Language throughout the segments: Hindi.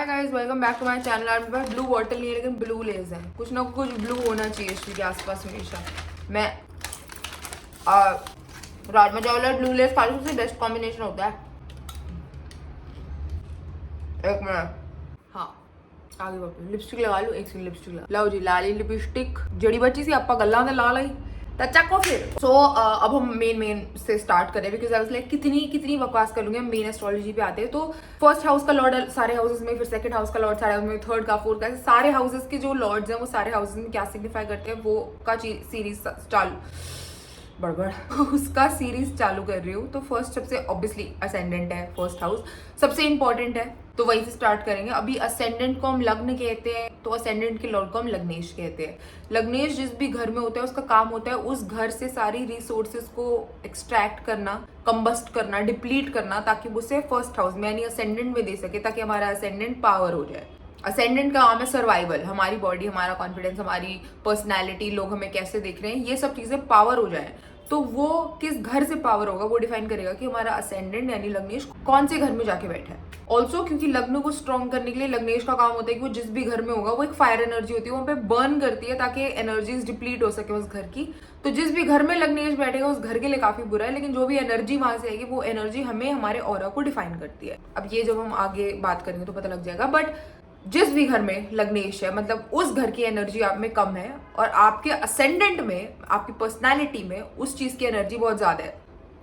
Guys, welcome back to my channel. मेरे पास ब्लू बॉटल नहीं है लेकिन ब्लू लेज है। कुछ ना कुछ ब्लू होना चाहिए स्ट्री के आसपास हमेशा। मैं राजमा चावल और ब्लू लेज खा सबसे बेस्ट कॉम्बिनेशन होता है। एक मिनट, हाँ आगे बढ़ो। लिपस्टिक लगा लूँ, एक सेकंड लिपस्टिक लगा लो जी। लाली लिपस्टिक जड़ी बची सी आपका गला में ला लाई चको फिर। सो अब हम मेन से स्टार्ट करें बिकॉज आई वाज लाइक कितनी बकवास कर लूंगी। हम मेन एस्ट्रोलॉजी पे आते हैं तो फर्स्ट हाउस का लॉर्ड सारे हाउसेस में, फिर सेकंड हाउस का लॉर्ड सारे हाउस में, थर्ड का, फोर्थ का, सारे हाउसेस के जो लॉर्ड्स हैं वो सारे हाउसेस में क्या सिग्निफाई करते हैं वो का सीरीज चालू बड़बड़ उसका सीरीज चालू कर रही हूँ। तो फर्स्ट सबसे ऑब्वियसली असेंडेंट है, फर्स्ट हाउस सबसे इंपॉर्टेंट है तो वहीं से स्टार्ट करेंगे। अभी असेंडेंट को हम लग्न कहते हैं तो असेंडेंट के लॉर्ड को हम लग्नेश कहते हैं। लग्नेश जिस भी घर में होता है उसका काम होता है उस घर से सारी रिसोर्सेज को एक्सट्रैक्ट करना, कंबस्ट करना, डिप्लीट करना ताकि वो उसे फर्स्ट हाउस में यानी असेंडेंट में दे सके, ताकि हमारा असेंडेंट पावर हो जाए। असेंडेंट का काम है सर्वाइवल, हमारी बॉडी, हमारा कॉन्फिडेंस, हमारी पर्सनैलिटी, लोग हमें कैसे देख रहे हैं, ये सब चीजें पावर हो जाए। तो वो किस घर से पावर होगा वो डिफाइन करेगा कि हमारा असेंडेंट यानी लग्नेश कौन से घर में जाके बैठा है। ऑल्सो क्योंकि लग्न को स्ट्रॉन्ग करने के लिए लग्नेश का काम होता है कि वो जिस भी घर में होगा वो एक फायर एनर्जी होती है, वहां पे बर्न करती है ताकि एनर्जीज डिप्लीट हो सके उस घर की। तो जिस भी घर में लग्नेश बैठेगा उस घर के लिए काफी बुरा है, लेकिन जो भी एनर्जी वहां से आएगी वो एनर्जी हमें हमारे ऑरा को डिफाइन करती है। अब ये जब हम आगे बात करेंगे तो पता लग जाएगा। बट जिस भी घर में लग्नेश है मतलब उस घर की एनर्जी आप में कम है और आपके असेंडेंट में, आपकी पर्सनालिटी में उस चीज की एनर्जी बहुत ज्यादा है,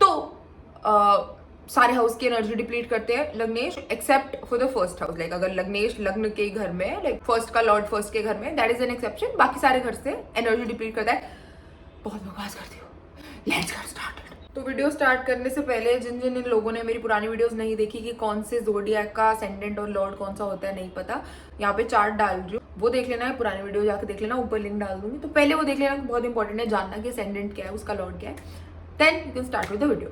तो सारे हाउस की एनर्जी डिप्लीट करते हैं लग्नेश except for the first house. Like अगर लग्नेश लग्न के घर में, लाइक फर्स्ट का लॉर्ड फर्स्ट के घर में, दैट इज एन एक्सेप्शन। बाकी सारे घर से एनर्जी डिप्लीट करता है। बहुत बकवास करती हूँ, लेट्स गेट स्टार्टेड। तो वीडियो स्टार्ट करने से पहले जिन जिन लोगों ने मेरी पुरानी वीडियोस नहीं देखी कि कौन से ज़ोडिएक का असेंडेंट और लॉर्ड कौन सा होता है नहीं पता, यहाँ पे चार्ट डाल रही हूँ, वो देख लेना है। पुरानी वीडियो जाकर देख लेना, ऊपर लिंक डाल दूंगी। तो पहले वो देख लेना, बहुत इंपॉर्टेंट है जानना कि असेंडेंट क्या है, उसका लॉर्ड क्या है। Then you can start with the video.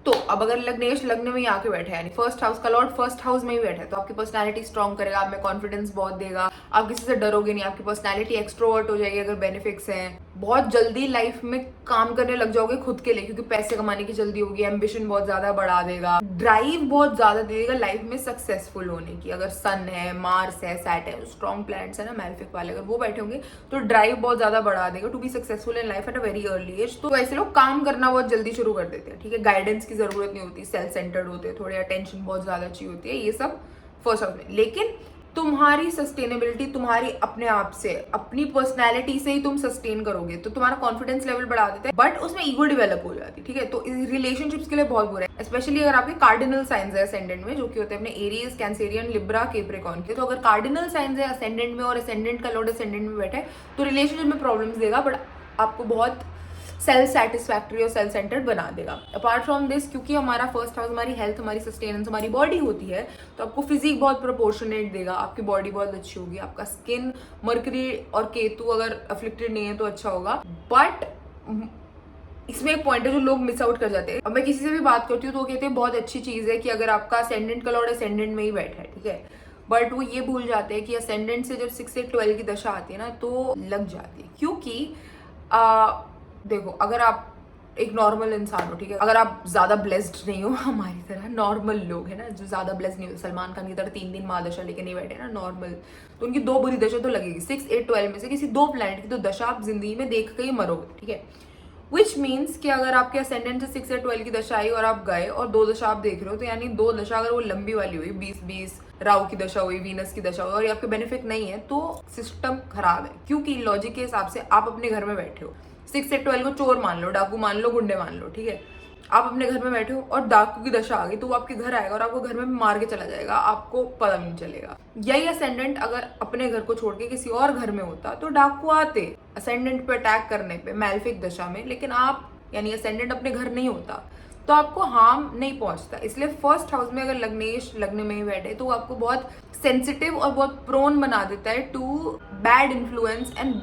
तो अब अगर लग्नेश लग्न में ही आके बैठे हैं यानी फर्स्ट हाउस का लॉर्ड फर्स्ट हाउस में ही बैठा है तो आपकी पर्सनालिटी स्ट्रॉन्ग करेगा, आप में कॉन्फिडेंस बहुत देगा, आप किसी से डरोगे नहीं, आपकी पर्सनालिटी एक्सट्रोवर्ट हो जाएगी अगर बेनिफिट्स हैं। बहुत जल्दी लाइफ में काम करने लग जाओगे खुद के लिए क्योंकि पैसे कमाने की जल्दी होगी, एम्बिशन बहुत ज्यादा बढ़ा देगा, ड्राइव बहुत ज्यादा दे देगा लाइफ में सक्सेसफुल होने की। अगर सन है, मार्स है, सैट है, स्ट्रॉन्ग प्लैनेट्स है ना मैलेफिक वाले, अगर वो बैठे होंगे तो ड्राइव बहुत ज्यादा बढ़ा देगा to be successful in life at a very early age. तो ऐसे लोग काम करना बहुत जल्दी शुरू कर देते हैं, ठीक है। गाइडेंस की जरूरत नहीं होती, सेल्फ सेंटर्ड होते हैं, थोड़ी अटेंशन बहुत ज्यादा चाहिए होती है, ये सब फर्स्ट हाउस में। लेकिन तुम्हारी सस्टेनेबिलिटी तुम्हारी अपने आप से, अपनी पर्सनैलिटी से ही तुम सस्टेन करोगे तो तुम्हारा कॉन्फिडेंस लेवल बढ़ा देता है, बट उसमें ईगो डेवलप हो जाती है, ठीक है। तो रिलेशनशिप्स के लिए बहुत बुरा है, स्पेशली अगर आपके कार्डिनल साइंस है असेंडेंट में, जो कि होते हैं अपने एरीज, कैंसेरियन, लिब्रा, कैप्रिकॉर्न के। तो अगर कार्डिनल साइंस है असेंडेंट में और असेंडेंट का लॉर्ड असेंडेंट में बैठे तो रिलेशनशिप में प्रॉब्लम्स देगा, बट आपको बहुत सेल्फ सेटिस्फैक्ट्री और सेल्फ सेंटर्ड बना देगा। अपार्ट फ्रॉम दिस, क्योंकि हमारा फर्स्ट हाउस हमारी हेल्थ, हमारी सस्टेनेंस, हमारी बॉडी होती है तो आपको फिजिक बहुत प्रोपोर्शनेट देगा, आपकी बॉडी बहुत अच्छी होगी, आपका स्किन, मरकरी और केतु अगर अफ्लिक्टेड नहीं है तो अच्छा होगा। बट इसमें एक पॉइंट है जो लोग मिस आउट कर जाते हैं। अब मैं किसी से भी बात करती हूँ तो वो कहते हैं बहुत अच्छी चीज है कि अगर आपका असेंडेंट का लॉर्ड असेंडेंट में ही बैठा है, ठीक है। बट वो ये भूल जाते हैं कि असेंडेंट से जब 6 से 12 की दशा आती है ना तो लग जाती है। क्योंकि देखो, अगर आप एक नॉर्मल इंसान हो, ठीक है, अगर आप ज्यादा ब्लेस्ड नहीं हो, हमारी तरह नॉर्मल लोग है ना जो ज्यादा ब्लेस्ड नहीं हो, सलमान खान की तरह 3 दिन महादशा लेके नहीं बैठे ना नॉर्मल, तो उनकी 2 बुरी दशा तो लगेगी। 6, 8, 12 में से किसी 2 प्लैनेट की तो दशा आप जिंदगी में देख के ही मरोगे, ठीक है। विच मीन्स कि अगर आपके असेंडेंट से 6 या 12 की दशा आई और आप गए और 2 दशा आप देख रहे हो, तो यानी 2 दशा अगर वो लंबी वाली हुई, 20-20 राहु की दशा हुई, वीनस की दशा हुई और ये आपके बेनिफिट नहीं है तो सिस्टम खराब है। क्योंकि लॉजिक के हिसाब से आप अपने घर में बैठे हो, 6 से 12 को चोर मान लो, डाकू मान लो, गुंडे मान लो, ठीक है। आप अपने घर में बैठे हो और डाकू की दशा आ गई तो वो आपके घर आएगा और आपको घर में मार के चला जाएगा, आपको पता नहीं चलेगा। यही असेंडेंट अगर अपने घर को छोड़ के किसी और घर में होता तो डाकू आते असेंडेंट पे अटैक करने पे मैलेफिक दशा में, लेकिन आप यानी असेंडेंट अपने घर नहीं होता तो आपको हार्म नहीं पहुंचता। इसलिए फर्स्ट हाउस में अगर लग्नेश लग्न में ही बैठे तो वो आपको बहुत सेंसिटिव और बहुत प्रोन बना देता है to bad influence and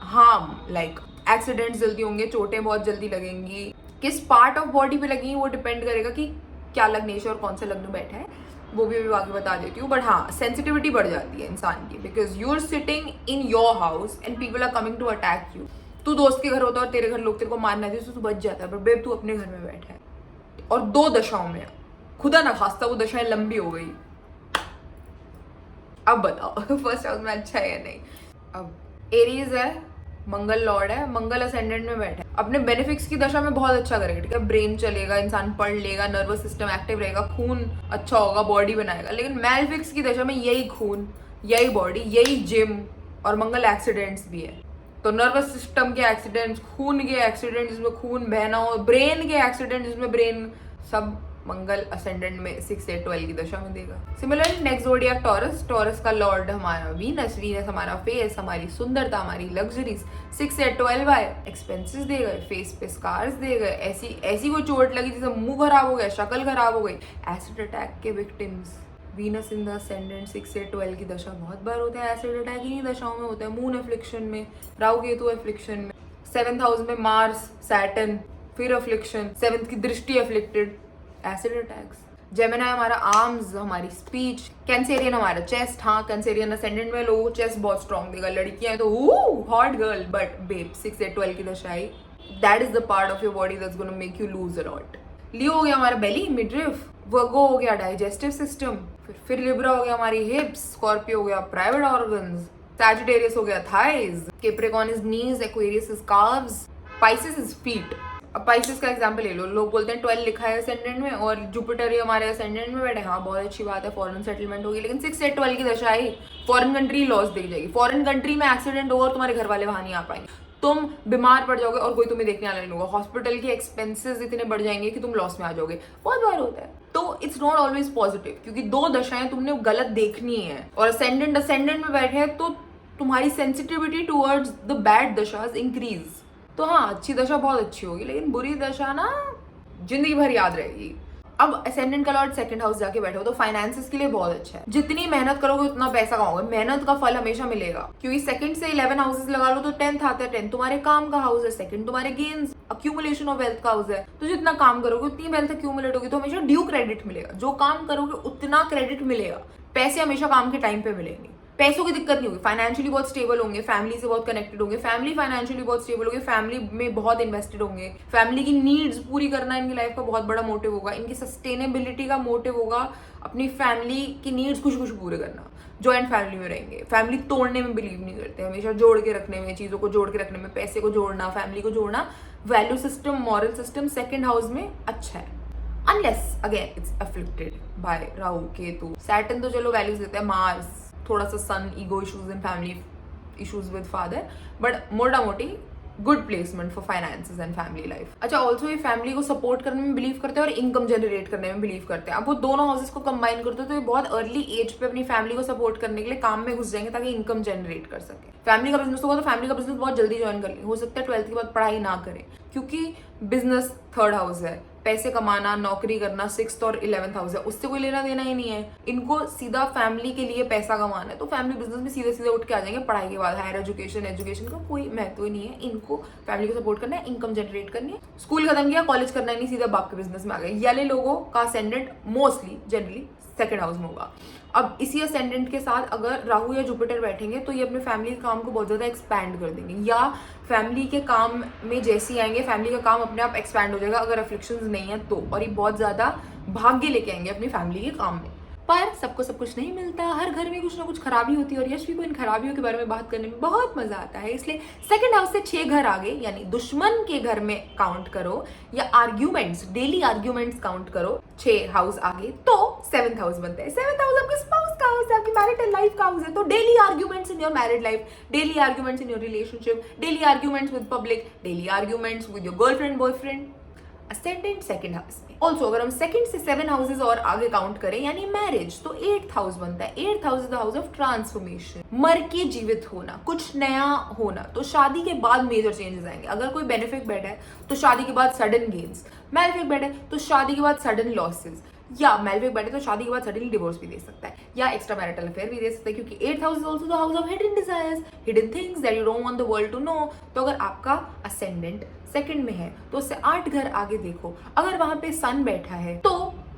harm. Like accidents जल्दी होंगे, चोटें बहुत जल्दी लगेंगी। किस पार्ट ऑफ बॉडी पे लगेंगी वो डिपेंड करेगा कि क्या लग्नेश और कौन सा लग्न बैठा है, वो भी आगे बता देती हूँ। बट हाँ, सेंसिटिविटी बढ़ जाती है इंसान की because you are sitting in your house and people are coming to attack you. तू दोस्त के घर होता है और तेरे घर लोग तेरे को मारना थे तो तू बच जाता है, बट बेब तू अपने घर में बैठा है और 2 दशाओं में, खुदा ना खास्ता वो दशाएं लंबी हो गई अब बताओ फर्स्ट हाउस में अच्छा है या नहीं। अब एरीज है, मंगल लॉर्ड है, मंगल असेंडेंट में बैठा है, अपने बेनिफिक्स की दशा में बहुत अच्छा करेगा, ठीक है, ब्रेन चलेगा, इंसान पढ़ लेगा, नर्वस सिस्टम एक्टिव रहेगा, खून अच्छा होगा, बॉडी बनाएगा। लेकिन मैलफिक्स की दशा में यही खून, यही बॉडी, यही जिम, और मंगल एक्सीडेंट्स भी है। तो नर्वस सिस्टम के एक्सीडेंट्स, खून के एक्सीडेंट जिसमें खून बहना हो, ब्रेन के एक्सीडेंट जिसमें ब्रेन, सब मंगल असेंडेंट में 6 8 12 की दशा में देगा। सिमिलरली नेक्स्ट जोडियाक टॉरस, टॉरस का लॉर्ड हमारा वीनस, वीनस हमारा फेस, हमारी सुंदरता, हमारी लग्जरीज, 6 8 12 आए, एक्सपेंसेस दे गए, फेस पे स्कार्स दे गए, ऐसी कोई चोट लगी जिससे मुंह खराब हो गया, शक्ल खराब हो गई, एसिड अटैक के victims. Venus in the ascendant 6 से 12 की दशा बहुत बार होता है, एसिड अटैक इन्हीं दशाओं में होता है, मून एफ्लिक्शन में, राहु केतु एफ्लिक्शन में, 7th हाउस में मार्स सैटर्न, फिर एफ्लिक्शन, 7th की दृष्टि एफ्लिक्टेड, एसिड अटैक्स। जेमिनी हमारा आर्म्स, हमारी स्पीच, कैंसेरियन हमारा चेस्ट, हाँ कैंसेरियन असेंडेंट में लोगों चेस्ट बहुत स्ट्रॉन्ग देगा, लड़कियां हैं तो हॉट गर्ल, बट बेब 6 से 12 की दशा आई, that is the part of your body that's gonna make you lose a lot. Leo हो गया हमारा बेली, मिडरिफ, वर्गो हो गया डाइजेस्टिव सिस्टम, फिर लिब्रा हो गया हमारी हिप्स, स्कॉर्पियो हो गया प्राइवेट ऑर्गन्स, सैजिटेरियस हो गया thighs, Capricorn is knees, Aquarius is calves, Pisces is feet. अब पाइसेस का एग्जांपल ले लो, लोग बोलते हैं 12 लिखा है असेंडेंट में और जुपिटर ही हमारे असेंडेंट में बैठे, हाँ बहुत अच्छी बात है, फॉरेन सेटलमेंट होगी, लेकिन 6 से 12 की दशा आई, फॉरेन कंट्री लॉस देख जाएगी, फॉरेन कंट्री में एक्सीडेंट होगा और तुम्हारे घर वाले वहां नहीं आ पाएंगे, तुम बीमार पड़ जाओगे और कोई तुम्हें देखने आने नहीं होगा, हॉस्पिटल के एक्सपेंसेस इतने बढ़ जाएंगे कि तुम लॉस में आ जाओगे, बहुत बार होता है। तो इट्स नॉट ऑलवेज पॉजिटिव, क्योंकि 2 दशाएं तुमने गलत देखनी है, और असेंडेंट में बैठे हैं तो तुम्हारी सेंसिटिविटी टुवर्ड्स द बैड दशाज इंक्रीज। तो हाँ अच्छी दशा बहुत अच्छी होगी, लेकिन बुरी दशा ना जिंदगी भर याद रहेगी। अब असेंडेंट का लॉर्ड 2nd हाउस जाके बैठे हो तो फाइनेंसेस के लिए बहुत अच्छा है, जितनी मेहनत करोगे उतना पैसा कमाओगे, मेहनत का फल हमेशा मिलेगा, क्योंकि 2nd से 11 हाउसेस लगा लो तो 10th आता है, 10th तुम्हारे काम का हाउस है, 2nd तुम्हारे गेन्स अक्यूमुलेशन ऑफ वेल्थ का हाउस है, तो जितना काम करोगे उतनी वेल्थ अक्यूमुलेट होगी, तो हमेशा ड्यू क्रेडिट मिलेगा, जो काम करोगे उतना क्रेडिट मिलेगा, पैसे हमेशा काम के टाइम पे मिलेंगे, पैसों की दिक्कत नहीं होगी, फाइनेंशियली बहुत स्टेबल होंगे, फैमिली से बहुत कनेक्टेड होंगे, फैमिली फाइनेंशियली बहुत स्टेबल होंगे, फैमिली में बहुत इन्वेस्टेड होंगे, फैमिली की नीड्स पूरी करना इनकी लाइफ का बहुत बड़ा मोटिव होगा, इनकी सस्टेनेबिलिटी का मोटिव होगा अपनी फैमिली की नीड्स कुछ पूरे करना। जॉइंट फैमिली में रहेंगे, फैमिली तोड़ने में बिलीव नहीं करते, हमेशा जोड़ के रखने में, चीजों को जोड़ के रखने में, पैसे को जोड़ना, फैमिली को जोड़ना, value system, moral system 2nd house में अच्छा है, unless again it's afflicted by Rahu Ketu. Saturn तो चलो वैल्यूज देते हैं, मार्स थोड़ा सा sun, ego issues and family issues with father, but मोटा मोटी good placement for finances and family life. अच्छा ऑल्सो ये फैमिली को सपोर्ट करने में बिलीव करते हैं और इनकम जनरेट करने में बिलीव करते हैं। अब वो दोनों हाउसेस को कंबाइन करते हैं तो ये बहुत अर्ली एज पे अपनी फैमिली को सपोर्ट करने के लिए काम में घुस जाएंगे ताकि इनकम जनरेट कर सके। फैमिली का बिजनेस होगा तो फैमिली का बिजनेस बहुत जल्दी ज्वाइन कर लेंगे, हो सकता है 12th के बाद पढ़ाई ना करें, क्योंकि बिजनेस 3rd हाउस है, पैसे कमाना, नौकरी करना 6th और 11th हाउस है, उससे कोई लेना देना ही नहीं है, इनको सीधा फैमिली के लिए पैसा कमाना है, तो फैमिली बिजनेस में सीधे सीधे उठ के आ जाएंगे, पढ़ाई के बाद हायर एजुकेशन का कोई महत्व ही नहीं है, इनको फैमिली को सपोर्ट करना है, इनकम जनरेट करनी है, स्कूल खत्म किया, कॉलेज करना ही नहीं, सीधा बाप के बिजनेस में आ गए। ये लोगों का ascendant mostly generally 2nd house में होगा। अब इसी असेंडेंट के साथ अगर राहु या जुपिटर बैठेंगे तो ये अपने फैमिली के काम को बहुत ज्यादा एक्सपैंड कर देंगे, या फैमिली के काम में जैसे ही आएंगे फैमिली का काम अपने आप एक्सपैंड हो जाएगा अगर अफ्लिक्शंस नहीं है तो, और ये बहुत ज्यादा भाग्य लेके आएंगे अपनी फैमिली के काम में। पर सबको सब कुछ नहीं मिलता, हर घर में कुछ ना कुछ खराबी होती है, और यश भी को इन खराबियों के बारे में बात करने में बहुत मजा आता है, इसलिए 2nd हाउस से 6 घर आगे यानी दुश्मन के घर में काउंट करो या आर्ग्यूमेंट्स, डेली आर्ग्यूमेंट्स काउंट करो 6 हाउस आगे तो 7th हाउस बनता है। 7th हाउस आपके स्पाउस का हाउस है, आपकी मैरिटल लाइफ का हाउस है, तो daily arguments in your married life, daily arguments in your relationship, daily arguments with public, daily arguments with your girlfriend boyfriend, ascendant 2nd house में। ऑल्सो अगर हम 2nd से 7 हाउसेज और आगे काउंट करें यानी मैरिज, तो 8th हाउस बनता है। 8th house is the house of transformation, मर के जीवित होना, कुछ नया होना, तो शादी के बाद मेजर चेंजेस आएंगे। अगर कोई बेनिफिट बैठा है तो शादी के बाद सडन गेन्स, मैलिफिक बैठे तो शादी के बाद सडन लॉसेस, या मैलिफिक बैठे तो शादी के बाद सडनली डिवोर्स भी दे सकता है, या एक्स्ट्रा मैरिटल अफेयर भी दे सकता है, क्योंकि 8th house is also the house of hidden desires, hidden things that you don't want the world to know. तो अगर आपका असेंडेंट 2nd में है तो उससे 8 घर आगे देखो, अगर वहां पे सन बैठा है तो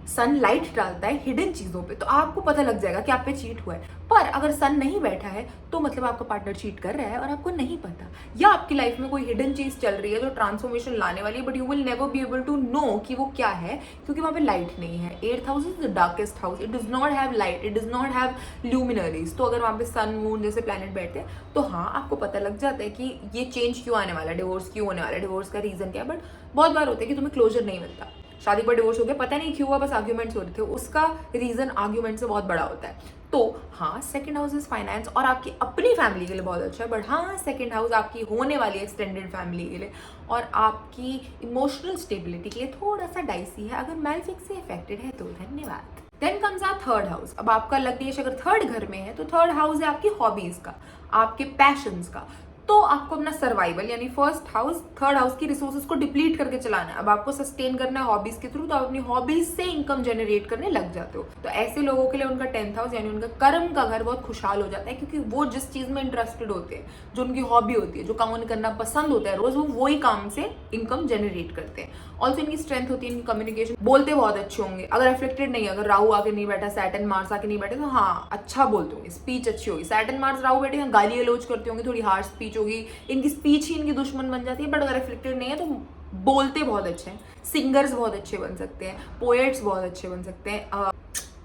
सनलाइट डालता है हिडन चीजों पे तो आपको पता लग जाएगा कि आप पे चीट हुआ है। पर अगर सन नहीं बैठा है तो मतलब आपका पार्टनर चीट कर रहा है और आपको नहीं पता, या आपकी लाइफ में कोई हिडन चीज चल रही है जो ट्रांसफॉर्मेशन लाने वाली है, but you will never be able to know कि वो क्या है, क्योंकि वहां पे लाइट नहीं है। 8th house is the darkest house, it does not have light, it does not have luminaries. तो अगर वहां पे सन मून जैसे प्लैनेट बैठते हैं तो हाँ आपको पता लग जाता है कि ये चेंज क्यों आने वाला है, डिवोर्स क्यों होने वाला है, डिवोर्स का रीजन क्या है। बट बहुत बार होता है कि तुम्हें क्लोजर नहीं मिलता, शादी पर डिवोर्स हो गया, पता नहीं क्यों हुआ, बस आर्ग्यूमेंट्स हो रहे थे, उसका रीजन आर्ग्यूमेंट से बहुत बड़ा होता है। तो हाँ सेकंड हाउस इज फाइनेंस और आपकी अपनी फैमिली के लिए बहुत अच्छा है, बट हाँ सेकंड हाउस आपकी होने वाली एक्सटेंडेड फैमिली के लिए और आपकी इमोशनल स्टेबिलिटी के लिए थोड़ा सा डाइसी है। अगर मैलेफिक से इफेक्टेड है तो धन्यवाद। Then comes our third house. अब आपका लग्नेश अगर थर्ड घर में है तो थर्ड हाउस है आपकी हॉबीज का, आपके पैशंस का। तो आपको अपना सर्वाइवल यानी फर्स्ट हाउस थर्ड हाउस की रिसोर्सेज को डिप्लीट करके चलाना है। अब आपको सस्टेन करना है हॉबीज के थ्रू, तो आप अपनी हॉबीज से इनकम जनरेट करने लग जाते हो। तो ऐसे लोगों के लिए उनका 10th हाउस यानी उनका कर्म का घर बहुत खुशहाल हो जाता है, क्योंकि वो जिस चीज में इंटरेस्टेड होते हैं, जो उनकी हॉबी होती है, जो काम उन्हें करना पसंद होता है रोज, वो वही काम से इनकम जनरेट करते हैं। ऑल्सो इनकी स्ट्रेंथ होती है इनकी कम्युनिकेशन, बोलते बहुत अच्छे होंगे। अगर एफ्लिक्टेड नहीं, अगर राहु आके नहीं बैठा, सैटर्न मार्स आके नहीं बैठे, तो हाँ अच्छा बोलते होंगे, स्पीच अच्छी होगी। सैटर्न मार्स राहु बैठे हैं, गाली गलौज करते होंगे, थोड़ी हार्श स्पीच होगी, इनकी स्पीच ही इनकी दुश्मन बन जाती है। बट अगर एफ्लिक्टेड नहीं है तो बोलते बहुत अच्छे हैं, सिंगर्स बहुत अच्छे बन सकते हैं, पोएट्स बहुत अच्छे बन सकते हैं,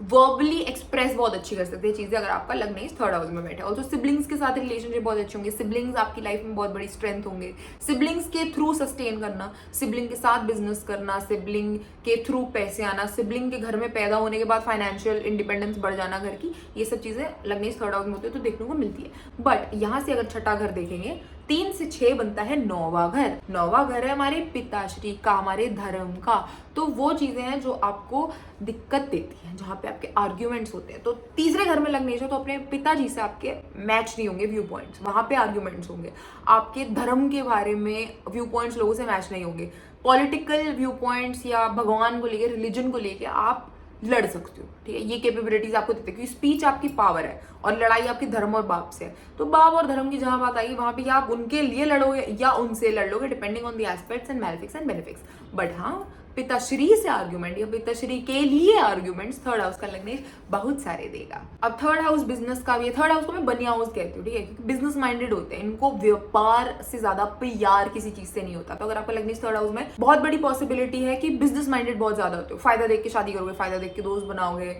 वर्बली एक्सप्रेस बहुत अच्छी कर सकते हैं चीजें, अगर आपका लग्नेश थर्ड हाउस में बैठा है। ऑल्सो सिबलिंग्स के साथ रिलेशनशिप बहुत अच्छे होंगे, सिबलिंग्स आपकी लाइफ में बहुत बड़ी स्ट्रेंथ होंगे। सिबलिंग्स के थ्रू सस्टेन करना, सिबलिंग के साथ बिजनेस करना, सिबलिंग के थ्रू पैसे आना, सिबलिंग के घर में पैदा होने के बाद फाइनेंशियल इंडिपेंडेंस बढ़ जाना घर की, ये सब चीजें लग्नेश थर्ड हाउस में होते हैं तो देखने को मिलती है। बट यहाँ से अगर छठा घर देखेंगे, 3 से 6 बनता है 9वां घर। 9वां घर है हमारे पिताश्री का, हमारे धर्म का। तो वो चीजें हैं जो आपको दिक्कत देती हैं, जहाँ पे आपके आर्ग्यूमेंट्स होते हैं। तो तीसरे घर में लग्नेश हो तो अपने पिताजी से आपके मैच नहीं होंगे व्यू पॉइंट्स, वहां पे आर्ग्यूमेंट्स होंगे। आपके धर्म के बारे में व्यू पॉइंट्स लोगों से मैच नहीं होंगे। पॉलिटिकल व्यू पॉइंट्स या भगवान को लेकर, रिलीजन को लेकर आप लड़ सकते हो, ठीक है। ये कैपेबिलिटीज आपको देते हैं, क्योंकि स्पीच आपकी पावर है और लड़ाई आपकी धर्म और बाप से है। तो बाप और धर्म की जहां बात आएगी वहां पे या आप उनके लिए लड़ोगे या उनसे लड़ लोगे, depending on the aspects and malefics and benefics. But हाँ पिताश्री से आर्ग्यूमेंट या पिताश्री के लिए आर्ग्यूमेंट्स थर्ड हाउस का लग्नेश बहुत सारे देगा। अब थर्ड हाउस बिजनेस का भी है। थर्ड हाउस को मैं बनी हाउस कहती हूँ, ठीक है, क्योंकि बिजनेस माइंडेड होते हैं, इनको व्यापार से ज्यादा प्यार किसी चीज से नहीं होता। तो अगर आपका लग्नेश थर्ड हाउस में, बहुत बड़ी पॉसिबिलिटी है कि बिजनेस माइंडेड बहुत ज्यादा होते हो। फायदा देख के शादी करोगे, फायदा देख के दोस्त बनाओगे,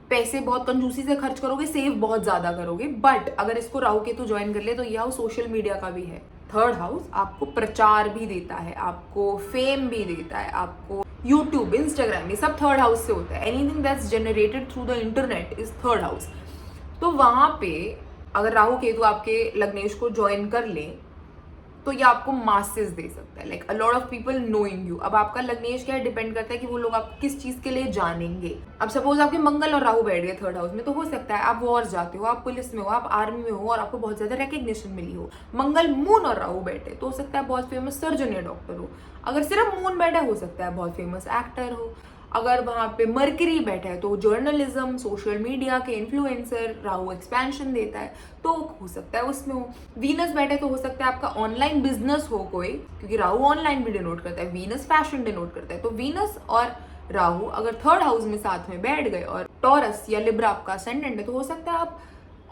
पैसे बहुत कंजूसी से खर्च करोगे, सेव बहुत ज्यादा करोगे। बट अगर इसको राहु केतु ज्वाइन कर ले तो यह हाउस सोशल मीडिया का भी है। थर्ड हाउस आपको प्रचार भी देता है, आपको फेम भी देता है, आपको यूट्यूब, इंस्टाग्राम, ये सब थर्ड हाउस से होता है। Anything that's generated through the internet is third house. तो वहां पे अगर राहु केतु आपके लग्नेश को ज्वाइन कर ले तो ये आपको मासेस दे सकता है, like a lot of people knowing you. अब आपका लग्नेश क्या है, डिपेंड करता है कि वो लोग आपको किस चीज के लिए जानेंगे। अब सपोज आपके मंगल और राहु बैठ गए थर्ड हाउस में, तो हो सकता है आप वॉर जाते हो, आप पुलिस में हो, आप आर्मी में हो और आपको बहुत ज्यादा रिकग्निशन मिली हो। मंगल मून और राहु बैठे तो हो सकता है बहुत फेमस सर्जन या डॉक्टर हो। अगर सिर्फ मून बैठा हो सकता है बहुत फेमस एक्टर हो। अगर वहां पे मर्करी बैठा है तो जर्नलिज्म, सोशल मीडिया के इन्फ्लुएंसर, राहु एक्सपेंशन देता है तो हो सकता है उसमें हो। वीनस बैठे तो हो सकता है आपका ऑनलाइन बिजनेस हो कोई, क्योंकि राहु ऑनलाइन भी डिनोट करता है, वीनस फैशन डिनोट करता है। तो वीनस और राहु अगर थर्ड हाउस में साथ में बैठ गए और टॉरस या लिब्रा आपका असेंडेंट है, तो हो सकता है आप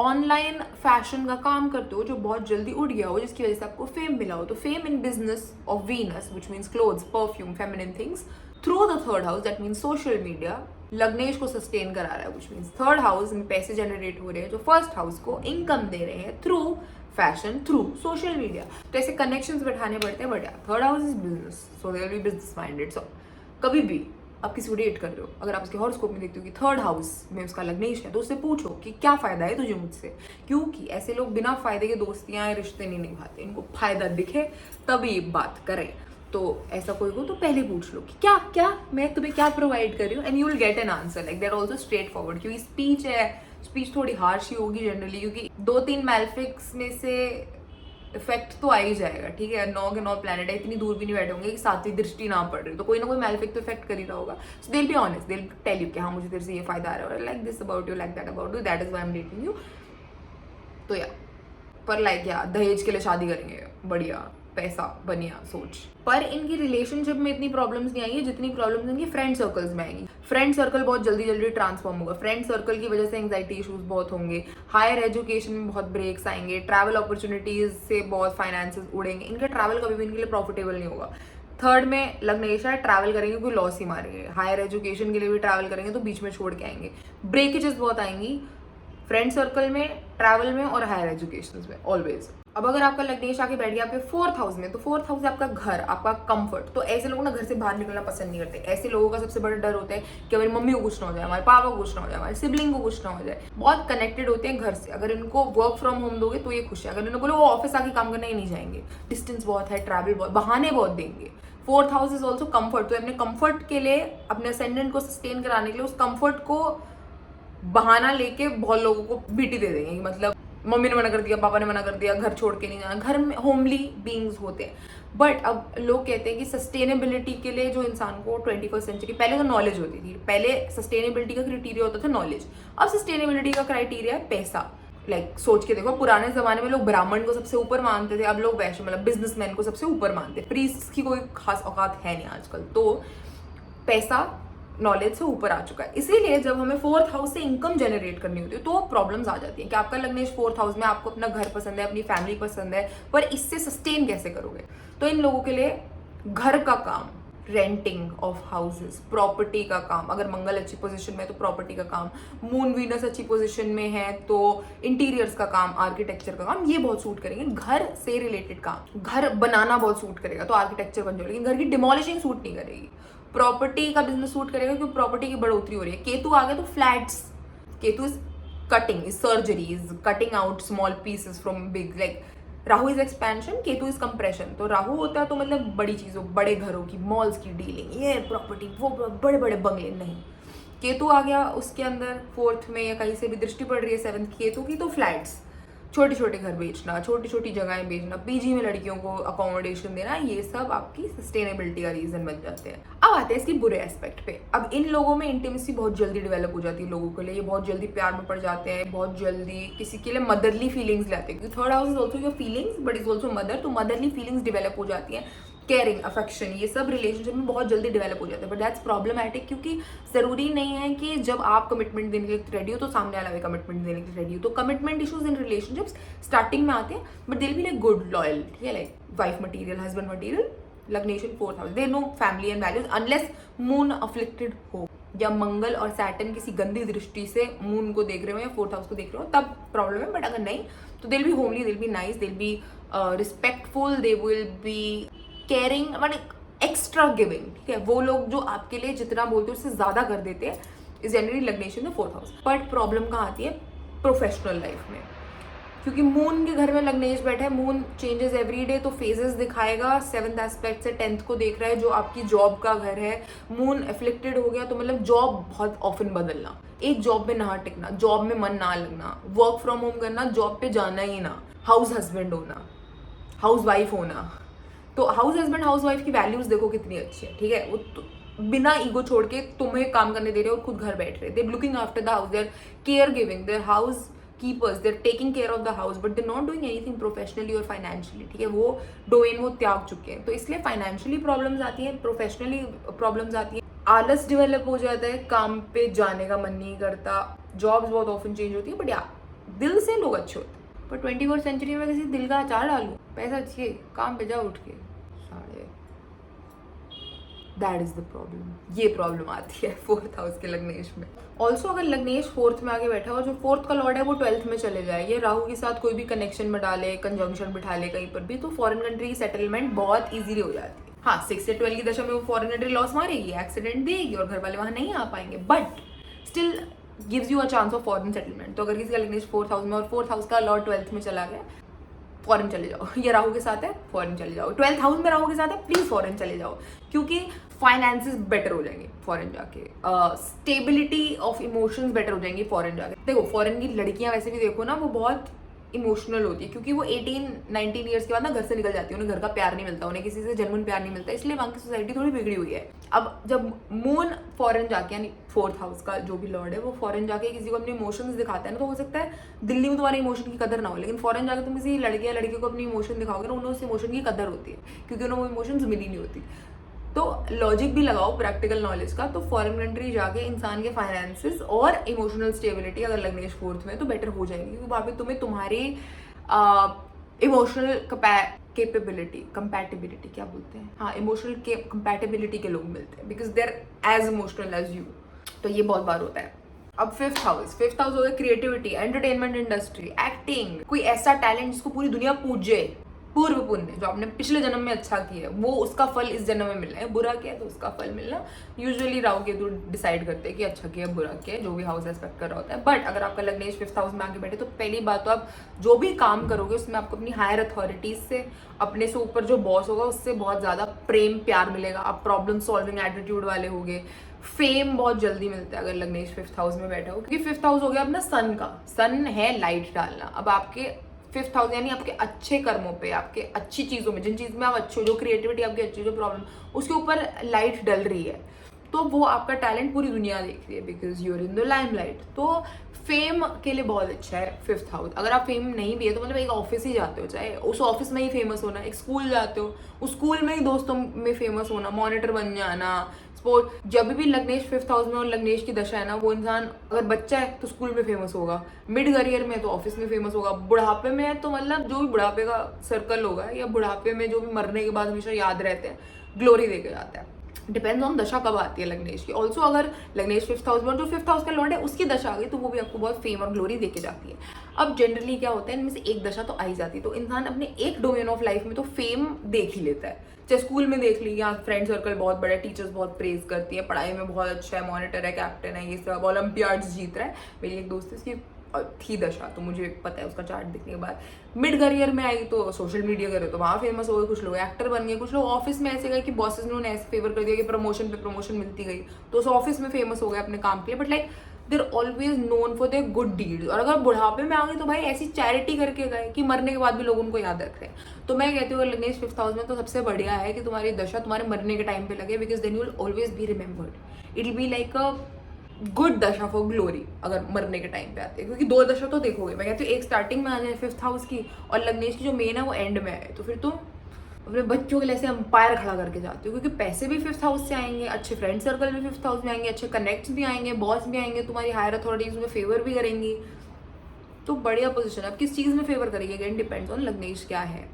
ऑनलाइन फैशन का काम करते हो जो बहुत जल्दी उड़ गया हो, जिसकी वजह से आपको फेम मिला हो। तो fame in business of Venus, which means clothes, perfume, feminine things, through the third house, that means social media, लग्नेश को सस्टेन करा रहा है, व्हिच मींस थर्ड हाउस में पैसे जनरेट हो रहे हैं जो फर्स्ट हाउस को इनकम दे रहे हैं through fashion, through social media. तो ऐसे कनेक्शंस बैठाने पड़ते हैं। But third house is business, so they will be business minded. So कभी भी आप किसी को डेट कर रहे हो, अगर आप उसके हॉरोस्कोप में देखते हो कि थर्ड हाउस में उसका लग्नेश है, तो उससे पूछो कि क्या फायदा है तुझे मुझसे, क्योंकि ऐसे लोग बिना फायदे के दोस्तियां, रिश्ते नहीं निभाते। इनको फायदा दिखे तभी बात करें। तो ऐसा कोई हो तो पहले पूछ लो कि क्या क्या मैं तुम्हें क्या प्रोवाइड कर रही हूँ, and you will get an answer like that also straight forward. क्योंकि स्पीच है, स्पीच थोड़ी हार्श ही होगी जनरली, क्योंकि 2-3 मैलेफिक्स में से इफेक्ट तो आ ही जाएगा, ठीक है। 9 के 9 प्लैनेट है, इतनी दूर भी नहीं बैठे होंगे कि 7वीं दृष्टि ना पड़ रही, तो कोई ना कोई मैलेफिक तो इफेक्ट कर ही रहा होगा। So they will be honest, they will tell you कि हाँ मुझे तेरे से ये फायदा आ रहा है, like this about you, like that about you, that is why I am dating you. तो या पर लाइक या दहेज के लिए शादी करेंगे, बढ़िया, पैसा बनिया सोच। पर इनकी रिलेशनशिप में इतनी प्रॉब्लम्स नहीं आई है जितनी प्रॉब्लम्स इनकी फ्रेंड सर्कल्स में आएंगी। फ्रेंड सर्कल बहुत जल्दी जल्दी ट्रांसफॉर्म होगा, फ्रेंड सर्कल की वजह से एंग्जाइटी इशूज बहुत होंगे, हायर एजुकेशन में बहुत ब्रेक्स आएंगे, ट्रैवल अपॉर्चुनिटीज से बहुत फाइनेंसेस उड़ेंगे, इनका ट्रैवल कभी भी इनके लिए प्रॉफिटेबल नहीं होगा। थर्ड में लग्नेश है, ट्रैवल करेंगे कोई लॉस ही मारेंगे, हायर एजुकेशन के लिए भी ट्रैवल करेंगे तो बीच में छोड़ के आएंगे, ब्रेकेजेस बहुत आएंगी फ्रेंड सर्कल में, ट्रैवल में और हायर एजुकेशन में ऑलवेज। अब अगर आपका लग्नेश आके बैठ गया आपके 4th हाउस में, तो 4th हाउस है आपका घर, आपका कंफर्ट। तो ऐसे लोग ना घर से बाहर निकलना पसंद नहीं करते। ऐसे लोगों का सबसे बड़ा डर होता है कि हमारी मम्मी को कुछ ना हो जाए, हमारे पापा को कुछ ना हो जाए, हमारे सिबलिंग को कुछ ना हो जाए। बहुत कनेक्टेड होते हैं घर से। अगर इनको वर्क फ्रॉम होम दोगे तो ये खुश है, अगर इन्होंने बोलो वो ऑफिस आके काम करना ही नहीं जाएंगे, डिस्टेंस बहुत है, ट्रैवल बहुत, बहाने बहुत देंगे। 4th house is also comfort. तो अपने कंफर्ट के लिए, अपने असेंडेंट को सस्टेन कराने के लिए उस कंफर्ट को बहाना लेके बहुत लोगों को बीटी दे देंगे। मतलब मम्मी ने मना कर दिया, पापा ने मना कर दिया, घर छोड़ के नहीं जाना। घर में होमली बीइंग्स होते हैं। बट अब लोग कहते हैं कि सस्टेनेबिलिटी के लिए जो इंसान को 21st सेंचुरी, पहले तो नॉलेज होती थी, पहले सस्टेनेबिलिटी का क्राइटेरिया होता था नॉलेज, अब सस्टेनेबिलिटी का क्राइटेरिया है पैसा। सोच के देखो, पुराने जमाने में लोग ब्राह्मण को सबसे ऊपर मानते थे, अब लोग वैश्य मतलब बिजनेसमैन को सबसे ऊपर मानते हैं। प्रीस्ट की कोई खास औकात है नहीं आजकल। तो पैसा नॉलेज से ऊपर आ चुका है। इसीलिए जब हमें 4th हाउस से इनकम जनरेट करनी होती है तो प्रॉब्लम्स आ जाती हैं कि आपका लग्नेश 4th हाउस में, आपको अपना घर पसंद है, अपनी फैमिली पसंद है, पर इससे सस्टेन कैसे करोगे? तो इन लोगों के लिए घर का काम, रेंटिंग ऑफ हाउसेस, प्रॉपर्टी का काम, अगर मंगल अच्छी पोजीशन में है तो प्रॉपर्टी का काम, मून वीनस अच्छी पोजीशन में है तो इंटीरियर्स का काम, आर्किटेक्चर का काम, ये बहुत सूट करेंगे। घर से रिलेटेड काम, घर बनाना बहुत सूट करेगा तो आर्किटेक्चर बन जाएगा, लेकिन घर की डिमोलिशिंग सूट नहीं करेगी। प्रॉपर्टी का बिजनेस सूट करेगा क्योंकि प्रॉपर्टी की बढ़ोतरी हो रही है। केतु आ गया तो flats, Ketu is cutting, is surgery, is cutting out small pieces from big, like Rahu is expansion, Ketu is compression. तो राहु होता है तो मतलब बड़ी चीजों, बड़े घरों की, मॉल्स की डीलिंग, ये प्रॉपर्टी, वो बड़े बड़े बंगले नहीं। केतु आ गया उसके अंदर 4th में, या कहीं से भी दृष्टि पड़ रही है 7th केतु की, तो फ्लैट्स, छोटे छोटे घर बेचना, छोटी छोटी जगहें बेचना, पीजी में लड़कियों को अकोमोडेशन देना, ये सब आपकी सस्टेनेबिलिटी का रीजन बन जाते हैं। अब आते हैं इसकी बुरे एस्पेक्ट पे। अब इन लोगों में इंटीमेसी बहुत जल्दी डेवलप हो जाती है लोगों के लिए, ये बहुत जल्दी प्यार में पड़ जाते हैं, बहुत जल्दी किसी के लिए मदरली फीलिंग्स लाते हैं, क्योंकि 3rd house is also your feelings but is also mother. तो मदरली फीलिंग्स डेवलप हो जाती हैं, केयरिंग, अफेक्शन, ये सब रिलेशनशिप में बहुत जल्दी डेवलप हो जाते हैं। बट दैट्स प्रॉब्लमैटिक, क्योंकि जरूरी नहीं है कि जब आप कमिटमेंट देने के लिए रेडी हो तो सामने वाला भी कमिटमेंट देने के लिए रेडी हो। तो commitment issues in relationships starting में आते हैं, बट दिल बी लाइक गुड, लॉयल, ठीक है, like wife material, husband material. लग्नेशन 4th house, they know family and values, unless moon afflicted हो या मंगल और सैटर्न किसी गंदी दृष्टि से मून को देख रहे हो या 4th हाउस को देख रहे हो, तब प्रॉब्लम है। बट अगर नहीं तो दिल बी होमली, दिल बी नाइस, दिल be respectful, they will B caring, मतलब एक्स्ट्रा गिविंग, ठीक है। वो लोग जो आपके लिए जितना बोलते हैं उससे ज्यादा कर देते हैं, इज जनरली लग्नेशन में 4th हाउस। बट प्रॉब्लम कहाँ आती है? प्रोफेशनल लाइफ में, क्योंकि मून के घर में लग्नेश बैठा है, मून चेंजेस एवरी डे, तो फेजेस दिखाएगा। 7th एस्पेक्ट से 10th को देख रहा है जो आपकी जॉब का घर है। मून एफ्लिक्टेड हो गया तो मतलब जॉब बहुत ऑफन बदलना, एक जॉब में ना टिकना, जॉब में मन ना लगना, वर्क फ्रॉम होम करना, जॉब पे जाना ही ना, हाउस हस्बैंड होना, हाउस वाइफ होना। तो हाउस हस्बैंड हाउस वाइफ की वैल्यूज देखो कितनी अच्छी है, ठीक है। वो तो बिना ईगो छोड़ के तुम्हें काम करने दे रहे हो और खुद घर बैठ रहे, they looking after the house, there care giving, there house keepers, there taking care of the house, but there not doing anything professionally और फाइनेंशियली, ठीक है। वो डोमेन वो त्याग चुके हैं, तो इसलिए फाइनेंशियली प्रॉब्लम्स आती हैं, प्रोफेशनली प्रॉब्लम्स आती हैं, आलस डेवलप हो जाता है, काम पे जाने का मन नहीं करता, जॉब्स बहुत ऑफन चेंज होती है। बट या दिल से लोग अच्छे होते हैं। पर 21st सेंचुरी में किसी दिल का अचार डालू, पैसा चाहिए, काम पे जाओ उठ के, दैट इज द प्रॉब्लम। ये प्रॉब्लम आती है 4th हाउस के लग्नेश में। ऑल्सो अगर लग्नेश 4th में आगे बैठा हो, जो 4th का लॉर्ड है वो 12th में चले जाए, ये राहु के साथ कोई भी कनेक्शन में डाले, कंजंक्शन बिठा ले कहीं पर भी, तो फॉरेन कंट्री की सेटलमेंट बहुत ईजिली हो जाती है। हाँ, 6 से 12 की दशा में वो फॉरेन कंट्री लॉस मारेगी, एक्सीडेंट देगी और घर वाले वहां नहीं आ पाएंगे, but still gives you a chance of foreign settlement. तो अगर किसी का लग्नेश 4th हाउस में और 4th हाउस का लॉर्ड 12th में चला गया, फॉरेन चले जाओ। ये राहु के साथ है, फॉरेन चले जाओ। 12th हाउस में राहु के साथ है, प्लीज फॉरेन चले जाओ, क्योंकि फाइनेंसेस बेटर हो जाएंगे फॉरेन जाके, स्टेबिलिटी ऑफ इमोशंस बेटर हो जाएंगी फॉरेन जाके। देखो फॉरेन की लड़कियां वैसे भी देखो ना, वो बहुत इमोशनल होती है, क्योंकि वो 18-19 ईयर्स के बाद ना घर से निकल जाती है, उन्हें घर का प्यार नहीं मिलता, उन्हें किसी से जेन्युइन प्यार नहीं मिलता, इसलिए वहाँ की सोसाइटी थोड़ी बिगड़ी हुई है। अब जब मून फॉरेन जाके, यानी 4th हाउस का जो भी लॉर्ड है वो फॉरेन जाके किसी को अपने इमोशंस दिखाता है ना, तो हो सकता है दिल्ली में तुम्हारे इमोशन की कदर ना हो, लेकिन फॉरेन जाकर तुम किसी लड़के या लड़के को अपनी इमोशन दिखाओगे ना, उन्हें उस इमोशन की कदर होती है, क्योंकि उन्हें वो इमोशंस मिली नहीं होती। तो लॉजिक भी लगाओ प्रैक्टिकल नॉलेज का, तो फॉरेन कंट्री जाके इंसान के फाइनेंसेस और इमोशनल स्टेबिलिटी अगर लग्नेश 4th में तो बेटर हो जाएगी, क्योंकि वहाँ पे तुम्हें तुम्हारी इमोशनल कंपैटिबिलिटी क्या बोलते हैं, हाँ इमोशनल कंपैटिबिलिटी के लोग मिलते हैं, because they are as emotional as you. तो ये बहुत बार होता है। अब 5th हाउस हो गया क्रिएटिविटी, एंटरटेनमेंट इंडस्ट्री, एक्टिंग, कोई ऐसा टैलेंट जिसको पूरी दुनिया पूजे, पूर्व पुण्य जो आपने पिछले जन्म में अच्छा किया है वो उसका फल इस जन्म में मिलना है, बुरा किया तो उसका फल मिलना। यूजुअली राहु केतु डिसाइड करते हैं कि अच्छा किया बुरा किया, जो भी हाउस एस्पेक्ट कर रहा होता है। बट अगर आपका लग्नेश 5th हाउस में आके बैठे तो पहली बात तो आप जो भी काम करोगे उसमें आपको अपनी हायर अथॉरिटीज से, अपने से ऊपर जो बॉस होगा उससे बहुत ज्यादा प्रेम प्यार मिलेगा, आप प्रॉब्लम सॉल्विंग एटीट्यूड वाले होगे, फेम बहुत जल्दी मिलता है अगर लग्नेश 5th हाउस में बैठा हो, क्योंकि 5th हाउस हो गया अपना सन का, सन है लाइट डालना। अब आपके 5th हाउस यानी आपके अच्छे कर्मों पे, आपके अच्छी चीज़ों में, जिन चीज़ में आप अच्छे हो, जो क्रिएटिविटी आपकी अच्छी, जो प्रॉब्लम उसके ऊपर लाइट डल रही है, तो वो आपका टैलेंट पूरी दुनिया देख रही है, because you're in the limelight. तो फेम के लिए बहुत अच्छा है 5th हाउस। अगर आप फेम नहीं भी है तो मतलब एक ऑफिस ही जाते हो, चाहे उस ऑफिस में ही फेमस होना, एक स्कूल जाते हो उस स्कूल में ही दोस्तों में फेमस होना, मॉनिटर बन जाना, स्पोर्ट। जब भी लग्नेश 5th हाउस में और लग्नेश की दशा है ना, वो इंसान अगर बच्चा है तो स्कूल में फेमस होगा, मिड करियर में तो ऑफिस में फेमस होगा, बुढ़ापे में है तो मतलब जो भी बुढ़ापे का सर्कल होगा या बुढ़ापे में जो भी मरने के बाद हमेशा याद रहते हैं, ग्लोरी देके जाता है। डिपेंड्स ऑन दशा कब आती है लग्नेश की। ऑल्सो अगर लग्नेश 5th हाउस में और जो 5th हाउस का लॉर्ड है उसकी दशा आ गई तो वो भी आपको बहुत फेम और ग्लोरी देके जाती है। अब जनरली क्या होता है, इनमें से एक दशा तो आई जाती है, तो इंसान अपने एक डोमेन ऑफ लाइफ में तो फेम देख ही लेता है। चाहे स्कूल में देख ली, यहाँ फ्रेंड सर्कल बहुत बड़ा है, टीचर्स बहुत प्रेज करती है, पढ़ाई में बहुत अच्छा है, मॉनिटर है, कैप्टन है, ये सब ओलंपियाड्स जीत रहा है। मेरी एक दोस्त है उसकी थी दशा, तो मुझे पता है उसका चार्ट दिखने के बाद। मिड करियर में आई तो सोशल मीडिया करे तो वहाँ फेमस हो गए, कुछ लोग एक्टर बन गए, कुछ लोग ऑफिस में ऐसे गए कि बॉसेस ने उन्हें ऐसे फेवर कर दिया कि प्रमोशन पे प्रमोशन मिलती गई, तो उस ऑफिस में फेमस हो गए अपने काम के लिए। But like there always known for their good deeds. और अगर बुढ़ापे में आ गए तो भाई ऐसी चैरिटी करके गए कि मरने के बाद भी लोग उनको याद रख रहे हैं। तो मैं कहती हूँ लग्नेश 5th हाउस में तो सबसे बढ़िया है कि तुम्हारी दशा तुम्हारे मरने के टाइम पे लगे, because then you will always be remembered. It will be like a good dasha for glory अगर मरने के टाइम पे आते हैं, क्योंकि दो दशा तो देखोगे। मैं कहती हूँ एक स्टार्टिंग में आ जाए 5th हाउस की, और लग्नेश की जो मेन है वो एंड में आए, तो फिर तुम अपने बच्चों के लिए ऐसे अंपायर खड़ा करके जाते हो, क्योंकि पैसे भी 5th हाउस से आएंगे, अच्छे फ्रेंड सर्कल भी 5th हाउस में आएंगे, अच्छे कनेक्ट्स भी आएंगे, बॉस भी आएंगे, तुम्हारी हायर अथॉरिटीज में फेवर भी करेंगी, तो बढ़िया पोजीशन है। अब किस चीज़ में फेवर करेगी अगेन डिपेंड्स ऑन लग्नेश क्या है।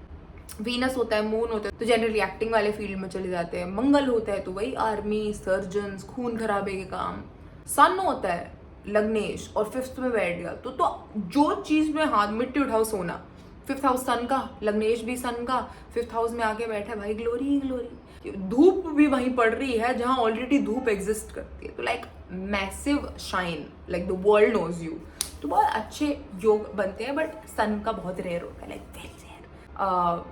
वीनस होता है, मून होता है तो जनरली एक्टिंग वाले फील्ड में चले जाते हैं। मंगल होता है तो वही आर्मी, सर्जन, खून खराबे के काम। सन होता है लग्नेश और 5th में बैठ गया तो जो चीज में हाथ मिट्टी उठाओ सोना। 5th हाउस सन का, लग्नेश भी सन का, 5th हाउस में आके बैठा है भाई, ग्लोरी ही ग्लोरी। धूप भी वहीं पड़ रही है जहां ऑलरेडी धूप एग्जिस्ट करती है, तो like massive shine, like the world knows you. तो बहुत अच्छे योग बनते हैं, बट सन का बहुत रेयर होता है, like very rare.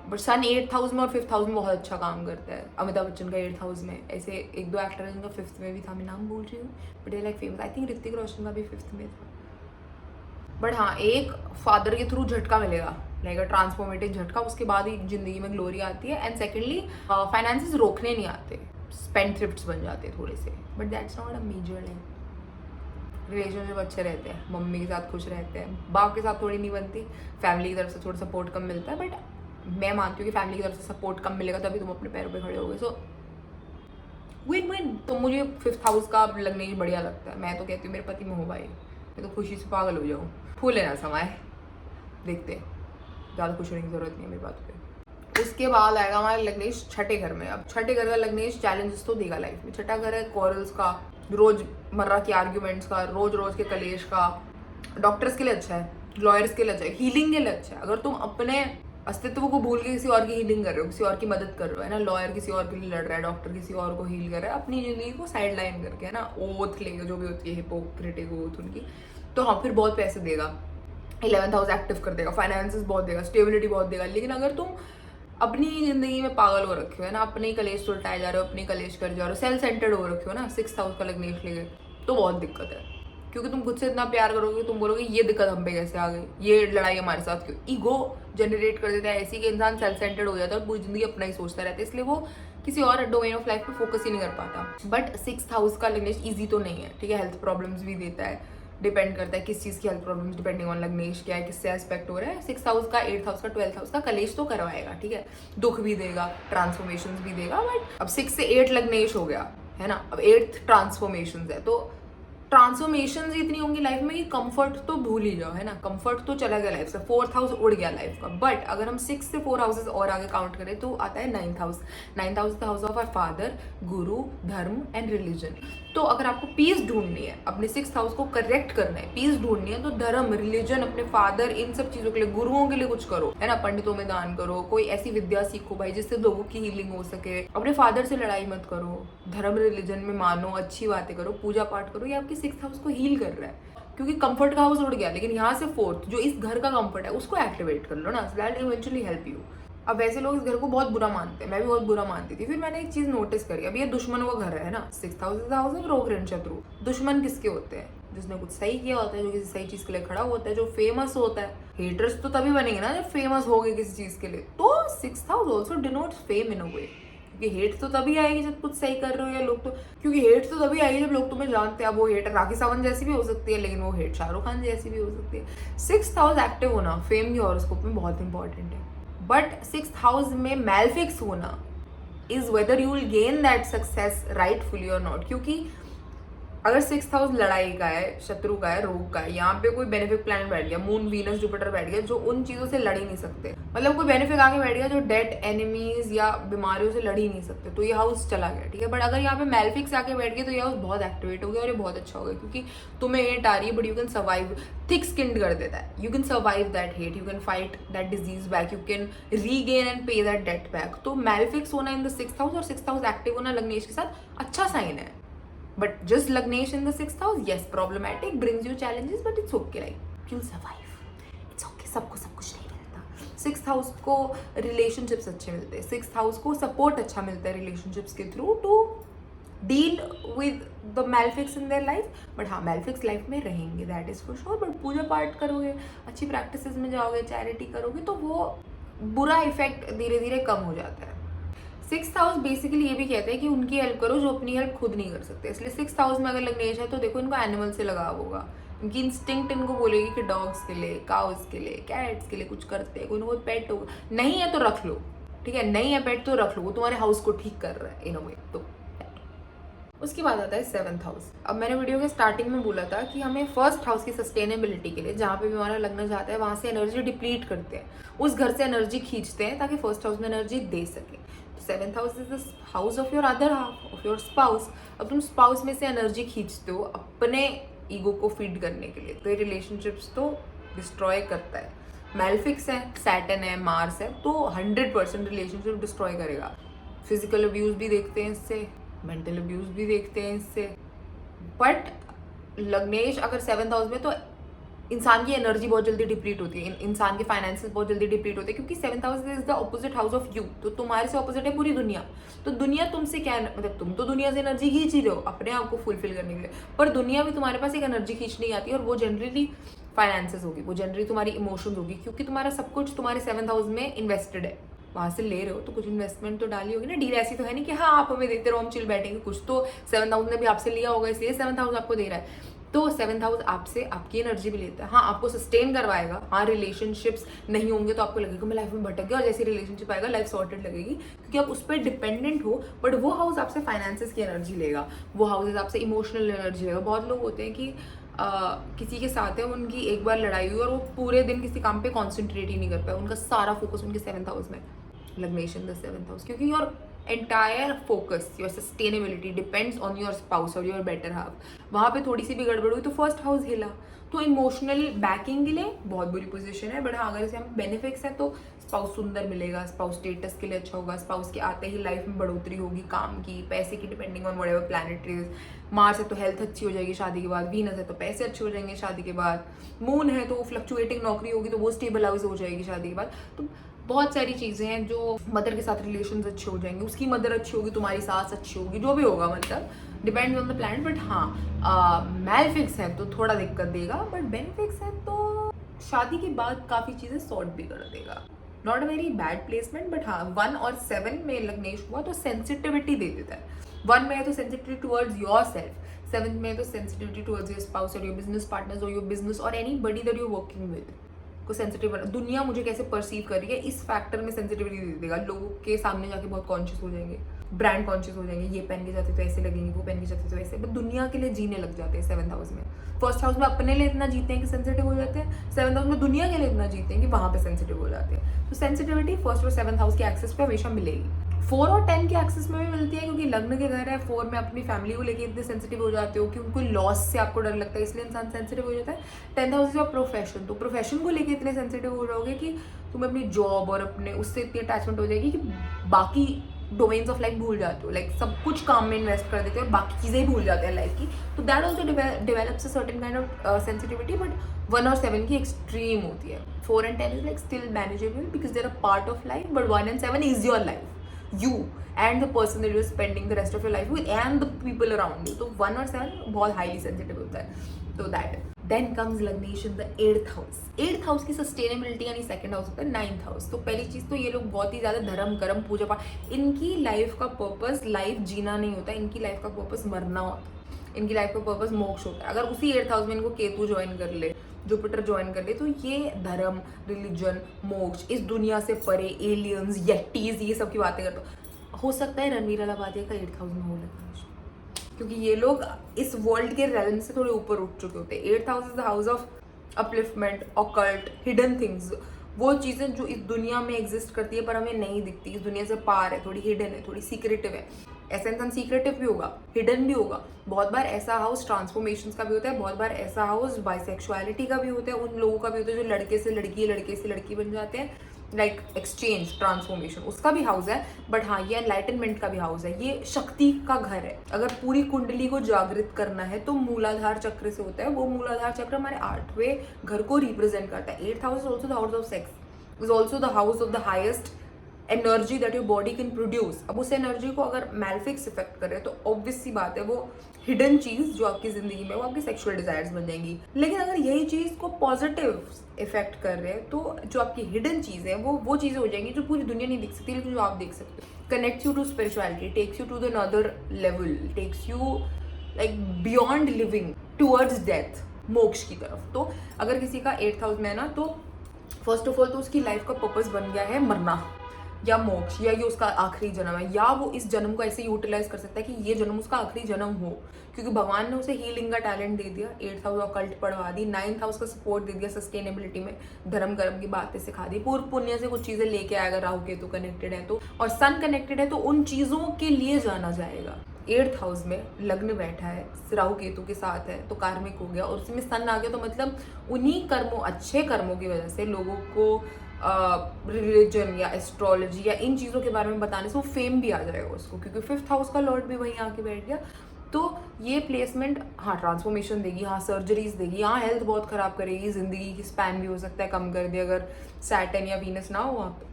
But sun 8th house में और 5th हाउस में बहुत अच्छा काम करता है। अमिताभ बच्चन का 8th हाउस में, ऐसे एक दो एक्टर हैं जिनका 5th में भी था, मैं नाम भूल रही हूँ, बट ये like famous. I think Hrithik Roshan का भी 5th में था। बट हाँ, एक फादर के थ्रू झटका मिलेगा, लाइक ट्रांसफॉर्मेटिव झटका, उसके बाद ही जिंदगी में ग्लोरी आती है। एंड सेकेंडली फाइनेंसेस रोकने नहीं आते, स्पेंड थ्रिफ्ट्स बन जाते हैं थोड़े से, but that's not a major like. Relationship अच्छे रहते हैं, मम्मी के साथ खुश रहते हैं, बाप के साथ थोड़ी नहीं बनती, फैमिली की तरफ से थोड़ा सपोर्ट कम मिलता है, बट मैं मानती हूँ कि फैमिली की तरफ से सपोर्ट कम मिलेगा तभी तुम अपने पैरों पे खड़े होगे। सो विन विन। तो मुझे 5th हाउस का लग्नेश बढ़िया लगता है। मैं तो कहती हूँ मेरे पति में हो भाई, मैं तो खुशी से पागल हो जाऊँ। फूले ना समाए, देखते हैं, ज़्यादा खुश होने की जरूरत नहीं है मेरी बात पे। उसके बाद आएगा हमारा लग्नेश छठे घर में। अब छठे घर का लग्नेश चैलेंजेस तो देगा लाइफ में। छठा घर है क्वारल्स का, रोजमर्रा की आर्ग्यूमेंट्स का, रोज रोज के कलेश का। डॉक्टर्स के लिए अच्छा है, लॉयर्स के लिए अच्छा है, हीलिंग के लिए अच्छा है। अगर तुम अपने अस्तित्व को भूल के किसी और की हीलिंग कर रहे हो, किसी और की मदद कर रहे हो, है ना, लॉयर किसी और के लिए लड़ रहा है, डॉक्टर किसी और को हील कर रहा है, अपनी जिंदगी को साइड लाइन करके, है ना, ओथ लेगा जो भी होती है हिपोक्रेटिक ओथ उनकी, तो हाँ फिर बहुत पैसे देगा। 11th हाउस एक्टिव कर देगा, फाइनेंसेस बहुत देगा, स्टेबिलिटी बहुत देगा। लेकिन अगर तुम अपनी जिंदगी में पागल हो रखे हो, है ना, अपने ही कलेश उल्टाए जा रहे हो, अपनी कलेश कर जा रहे हो, सेल्फ सेंटर्ड हो रखे हो ना, 6th हाउस का लग्नेश लेके, तो बहुत दिक्कत है। क्योंकि तुम खुद से इतना प्यार करोगे, तुम बोलोगे ये दिक्कत हम पे कैसे आ गई, ये लड़ाई हमारे साथ क्यों। ईगो जनरेट कर देता है ऐसी कि इंसान सेल्फ सेंटर्ड हो जाता है और पूरी जिंदगी अपना ही सोचता रहता है, इसलिए वो किसी और डोमेन ऑफ लाइफ पे फोकस ही नहीं कर पाता। बट 6th हाउस का लिनेश ईजी तो नहीं है, ठीक है, हेल्थ प्रॉब्लम्स भी देता है, डिपेंड करता है किस चीज़ की हेल्थ प्रॉब्लम्स, डिपेंडिंग ऑन लग्नेश क्या है, किससे एस्पेक्ट हो रहा है। 6th हाउस का, 8th हाउस का, 12th हाउस का कलेश तो करवाएगा, ठीक है, दुख भी देगा, ट्रांसफॉर्मेशन भी देगा। बट अब 6 से 8 लग्नेश हो गया है ना, अब 8th ट्रांसफॉर्मेशन है, तो ट्रांसफॉर्मेशन इतनी होंगी लाइफ में कि कंफर्ट तो भूल ही जाओ, है ना, कंफर्ट तो चला गया लाइफ से, 4th हाउस उड़ गया लाइफ का। बट अगर हम 6 से 4 हाउसेस और आगे काउंट करें तो आता है 9th house. 9th house the house of our father, guru, dharma and religion. तो अगर आपको पीस ढूंढनी है, अपने 6th हाउस को करेक्ट करना है, पीस ढूंढनी है, तो धर्म, रिलीजन, अपने फादर, इन सब चीजों के लिए, गुरुओं के लिए कुछ करो, है ना, पंडितों में दान करो, कोई ऐसी विद्या सीखो भाई जिससे लोगों की हीलिंग हो सके। अपने फादर से लड़ाई मत करो, धर्म रिलीजन में मानो, अच्छी बातें करो, पूजा पाठ करो, ये आपके 6th हाउस को हील कर रहा है। क्योंकि कंफर्ट का हाउस उड़ गया, लेकिन यहाँ से 4th जो इस घर का कंफर्ट है उसको एक्टिवेट कर लो ना, दैट इवेंचुअली हेल्प यू। अब वैसे लोग इस घर को बहुत बुरा मानते हैं, मैं भी बहुत बुरा मानती थी, फिर मैंने एक चीज नोटिस करी, अब ये दुश्मनों का घर है ना, 6th house is the house of रोग ऋण शत्रु। दुश्मन किसके होते हैं? जिसने कुछ सही किया होता है, जो किसी सही चीज के लिए खड़ा होता है, जो फेमस होता है। हेटर्स तो तभी बनेंगे ना जब फेमस हो गए किसी चीज के लिए। तो 6th house also denotes fame in a way, क्योंकि हेट तो तभी आएगी जब कुछ सही कर रहे हो, या लोग तो, क्योंकि हेट तो तभी आएगी जब लोग तुम्हें जानते हैं। अब वो हेट राखी सावंत जैसी भी हो सकती है, लेकिन वो हेट शाहरुख खान जैसी भी हो सकती है। 6th हाउस एक्टिव होना फेम की हॉरोस्कोप में बहुत इंपॉर्टेंट है। बट 6th हाउस में मैलफिक्स होना is whether you will gain that success rightfully और नॉट। क्योंकि अगर 6th हाउस लड़ाई का है, शत्रु का है, रोग का है, यहाँ पे कोई बेनिफिक प्लैनेट बैठ गया, मून, वीनस, जुपिटर बैठ गया, जो उन चीजों से लड़ ही नहीं सकते, मतलब कोई बेनिफिक आके बैठ गया जो डेड एनिमीज या बीमारियों से लड़ ही नहीं सकते, तो ये हाउस चला गया, ठीक है। बट अगर यहाँ पे मैलफिक्स आके बैठ गए तो ये हाउस बहुत एक्टिवेट हो गया और ये बहुत अच्छा हो गया, क्योंकि तुम्हें हेट आ रही है but you can survive, thick skinned कर देता है, you can survive that hate, you can fight that disease back, you can regain and पे दैट डेट बैक। तो मैलफिक्स होना इन द 6th हाउस और 6th हाउस एक्टिव होना लग्नेश के साथ अच्छा साइन है। But just Lagnesh in the 6th house, yes, problematic, brings you challenges, but it's okay, like you'll survive. It's okay, सबको सब कुछ नहीं मिलता। 6th हाउस को रिलेशनशिप्स अच्छे मिलते हैं, 6th हाउस को सपोर्ट अच्छा मिलता है रिलेशनशिप्स के through to deal with the malefics in their life. But हाँ, मैलफिक्स लाइफ में रहेंगे, that is for sure. But पूजा पाठ करोगे, अच्छी प्रैक्टिसेस में जाओगे, चैरिटी करोगे, तो वो बुरा इफेक्ट धीरे धीरे कम हो जाता है। 6th हाउस बेसिकली ये भी कहते हैं कि उनकी हेल्प करो जो अपनी हेल्प खुद नहीं कर सकते। इसलिए 6th हाउस में अगर लग्नेश है तो देखो इनको एनिमल से लगाव होगा, इनकी इंस्टिंक्ट इनको बोलेगी कि डॉग्स के लिए, काउस के लिए, कैट्स के लिए कुछ करते हैं, कोई ना कोई पेट होगा। नहीं है तो रख लो, ठीक है, नहीं है पेट तो रख लो, वो तुम्हारे हाउस को ठीक कर रहा है इन अ वे। तो उसके बाद आता है 7th हाउस। अब मैंने वीडियो के स्टार्टिंग में बोला था कि हमें 1st हाउस की सस्टेनेबिलिटी के लिए, जहाँ पे भी हमारा लग्न जाता है वहाँ से एनर्जी डिप्लीट करते हैं, उस घर से एनर्जी खींचते हैं ताकि 1st हाउस में एनर्जी दे सके। 7th house is the house of your other half, of your spouse. अब तुम स्पाउस में से एनर्जी खींचते हो अपने ईगो को फीड करने के लिए, तो ये रिलेशनशिप्स तो डिस्ट्रॉय करता है। मैलफिक्स है, सैटर्न है, मार्स है, तो 100% रिलेशनशिप डिस्ट्रॉय करेगा। फिजिकल अब्यूज भी देखते हैं इससे, मेंटल अब्यूज भी देखते हैं इससे। बट लग्नेश अगर 7th हाउस में, तो इंसान की एनर्जी बहुत जल्दी डिप्लीट होती है, इंसान के फाइनेंसेस बहुत जल्दी डिप्लीट होते हैं, क्योंकि 7th house is the opposite house of you. तो तुम्हारे से ऑपोजिट है पूरी दुनिया। तो दुनिया तुमसे क्या, मतलब तुम तो दुनिया से एनर्जी खींच ही रहे हो अपने आप को फुलफिल करने के लिए, पर दुनिया भी तुम्हारे पास एक एनर्जी खींचने आती है, और वो जनरली फाइनेंसेस होगी, वो जनरली तुम्हारी इमोशंस होगी, क्योंकि तुम्हारा सब कुछ तुम्हारे 7th हाउस में इन्वेस्टेड है। वहाँ से ले रहे हो तो कुछ इन्वेस्टमेंट तो डाली होगी ना। डील ऐसी तो है नहीं कि हाँ आप हमें देते रहो हम चिल बैठेंगे, कुछ तो 7th हाउस ने भी आपसे लिया होगा, इसलिए 7th हाउस आपको दे रहा है। तो 7th हाउस आपसे आपकी एनर्जी भी लेता है। हाँ, आपको सस्टेन करवाएगा, हाँ रिलेशनशिप्स नहीं होंगे तो आपको लगेगा मैं लाइफ में भटक गया, और जैसे रिलेशनशिप आएगा लाइफ सॉर्टेड लगेगी, क्योंकि आप उस पर डिपेंडेंट हो। बट वो हाउस आपसे फाइनेंसेस की एनर्जी लेगा, वो हाउसेस आपसे इमोशनल एनर्जी लेगा। बहुत लोग होते हैं कि किसी के साथ है, उनकी एक बार लड़ाई हुई और वो पूरे दिन किसी काम पे कॉन्सेंट्रेट ही नहीं कर पाए, उनका सारा फोकस उनके 7th हाउस में, लग्नेश इन द 7th हाउस, क्योंकि your entire focus, your sustainability depends on your spouse or your better half। वहाँ पे थोड़ी सी भी गड़बड़ हुई तो 1st हाउस हिला, तो इमोशनल बैकिंग के लिए बहुत बुरी पोजीशन है। बट हाँ, अगर इसे हम बेनिफिट्स है तो स्पाउस सुंदर मिलेगा, स्पाउस स्टेटस के लिए अच्छा होगा, स्पाउस के आते ही लाइफ में बढ़ोतरी होगी, काम की, पैसे की, डिपेंडिंग ऑन व्हाटएवर प्लैनेटरीज। मार्स है तो हेल्थ अच्छी हो जाएगी शादी के बाद, वीनस है तो पैसे अच्छे हो जाएंगे शादी के बाद, मून है तो फ्लक्चुएटिंग नौकरी होगी तो वो स्टेबल हाउस हो जाएगी शादी के बाद। तो बहुत सारी चीज़ें हैं जो मदर के साथ रिलेशन अच्छे हो जाएंगे, उसकी मदर अच्छी होगी, तुम्हारी सास अच्छी होगी, जो भी होगा मतलब depends on the plan. But हाँ मैलफिक्स है तो थोड़ा दिक्कत देगा, बट बेनिफिक्स है तो शादी के बाद काफ़ी चीज़ें सॉर्ट भी कर देगा। Not a very bad placement, but हाँ 1 और 7 में लग्नेश हुआ तो सेंसिटिविटी दे देता है। 1 में है तो सेंसिटिविटी टुवर्ड्स योर सेल्फ, 7 में है तो सेंसिटिविटी टुवर्ड्स योर स्पाउस और योर बिजनेस पार्टनर्स और योर बिजनेस और any buddy that you working with को सेंसिटिव बना। दुनिया मुझे कैसे परसीव कर रही है इस फैक्टर में सेंसिटिविटी दे देगा। लोगों के सामने जाके बहुत कॉन्शियस हो जाएंगे, ब्रांड कॉन्शियस हो जाएंगे, ये पहन के जाते तो ऐसे लगेंगे, वो पहन के जाते तो ऐसे, बट दुनिया के लिए जीने लग जाते हैं 7th हाउस में। फर्स्ट हाउस में अपने लिए इतना जीते हैं कि सेंसिटिव हो जाते हैं, 7th हाउस में दुनिया के लिए इतना जीते हैं कि वहां पे सेंसिटिव हो जाते हैं। तो सेंसिटिविटी फर्स्ट और 7th हाउस के एक्सेस पे हमेशा मिलेगी। 4 और 10 के एक्सेस में भी मिलती है, क्योंकि लग्न के घर है 4 में अपनी फैमिली को लेके इतने सेंसिटिव हो जाते हो कि उनको लॉस से आपको डर लगता है, इसलिए इंसान सेंसिटिव हो जाता है। 10th हाउस इज प्रोफेशन, तो प्रोफेशन को लेके इतने सेंसिटिव हो जाओगे कि तुम्हें अपनी जॉब और अपने उससे इतनी अटैचमेंट हो जाएगी कि बाकी डोमेन्स ऑफ लाइफ भूल जाते हो। लाइक सब कुछ काम में इन्वेस्ट कर देते हो और बाकी चीज़ें ही भूल जाते हैं लाइफ की। तो that also develops a certain kind of sensitivity, but 1 और 7 की एक्सट्रीम होती है। 4 and 10 is like still manageable because there are part of life, but 1 and 7 is your life, you and the person that you're spending the rest of your life with and the people around you. तो 1 और 7 बहुत highly sensitive होता है। तो that then comes लग्नेश in the 8th house। 8th house की सस्टेनेबिलिटी यानी 2nd हाउस होता है 9th हाउस। तो पहली चीज़ तो ये लोग बहुत ही ज़्यादा धर्म कर्म पूजा पाठ, इनकी लाइफ का पर्पस लाइफ जीना नहीं होता, इनकी लाइफ का पर्पस मरना होता है, इनकी लाइफ का पर्पस मोक्ष होता है। अगर उसी 8th हाउस में इनको केतु ज्वाइन कर ले, जुपिटर ज्वाइन कर ले, तो ये धर्म, रिलीजन, मोक्ष, इस दुनिया से परे, एलियंस, येटीज, ये सब की बातें करते हो सकता है रणवीर अलाहाबादिया का 8th हाउस में हो लग्नेश, क्योंकि ये लोग इस वर्ल्ड के रेलम से थोड़े ऊपर उठ चुके होते हैं। 8th house is the house of upliftment, occult, hidden things, वो चीज़ें जो इस दुनिया में एग्जिस्ट करती है पर हमें नहीं दिखती, इस दुनिया से पार है, थोड़ी हिडन है, थोड़ी सीक्रेटिव है। ऐसा इंसान सीक्रेटिव भी होगा, हिडन भी होगा। बहुत बार ऐसा हाउस ट्रांसफॉर्मेशंस का भी होता है, बहुत बार ऐसा हाउस बाइसेक्सुअलिटी का भी होता है, उन लोगों का भी होता है जो लड़के से लड़की, लड़के से लड़की बन जाते हैं, लाइक एक्सचेंज, ट्रांसफॉर्मेशन, उसका भी हाउस है। बट हाँ, ये एनलाइटनमेंट का भी हाउस है, ये शक्ति का घर है। अगर पूरी कुंडली को जागृत करना है तो मूलाधार चक्र से होता है। वो मूलाधार चक्र हमारे 8वें घर को रिप्रेजेंट करता है। 8th house is also the house of sex, is also the house of the highest energy that your body can produce. अब उस एनर्जी को अगर मैलफिक्स इफेक्ट करे तो ऑब्वियस सी बात है वो हिडन चीज जो आपकी जिंदगी में वो आपकी सेक्सुअल डिजायर्स बन जाएंगी। लेकिन अगर यही चीज को पॉजिटिव इफेक्ट कर रहे हैं तो जो आपकी हिडन चीज है वो चीजें हो जाएंगी जो पूरी दुनिया नहीं देख सकती, लेकिन जो आप देख सकते हो। Connects you to spirituality, takes you to the another level, takes you like beyond living towards death, moksha की तरफ। तो अगर किसी का 8th हाउस में है ना, तो फर्स्ट ऑफ ऑल तो उसकी लाइफ का पर्पस बन गया है मरना या मोक्ष, या ये उसका आखिरी जन्म है, या वो इस जन्म को ऐसे यूटिलाइज कर सकता है कि ये जन्म उसका आखिरी जन्म हो, क्योंकि भगवान ने उसे हीलिंग का टैलेंट दे दिया। 8th हाउस ऑकल्ट पढ़वा दी, 9th हाउस का सपोर्ट दे दिया, सस्टेनेबिलिटी में धर्म कर्म की बातें सिखा दी, पूर्व पुण्य से कुछ चीजें लेके आएगा। राहु केतु कनेक्टेड है तो, और सन कनेक्टेड है तो उन चीजों के लिए जाना जाएगा। 8th हाउस में लग्न बैठा है, राहु केतु के साथ है तो कार्मिक हो गया, और उसमें सन आ गया तो मतलब उन्हीं कर्मों, अच्छे कर्मों की वजह से लोगों को रिलीजन या एस्ट्रोलॉजी या इन चीज़ों के बारे में बताने से वो फेम भी आ जाएगा उसको, क्योंकि 5th हाउस का लॉर्ड भी वहीं आके बैठ गया। तो ये प्लेसमेंट हाँ ट्रांसफॉर्मेशन देगी, हाँ सर्जरीज देगी, हाँ हेल्थ बहुत खराब करेगी, जिंदगी की स्पैन भी हो सकता है कम कर दे अगर सैटर्न या वीनस ना हो वहाँ पे।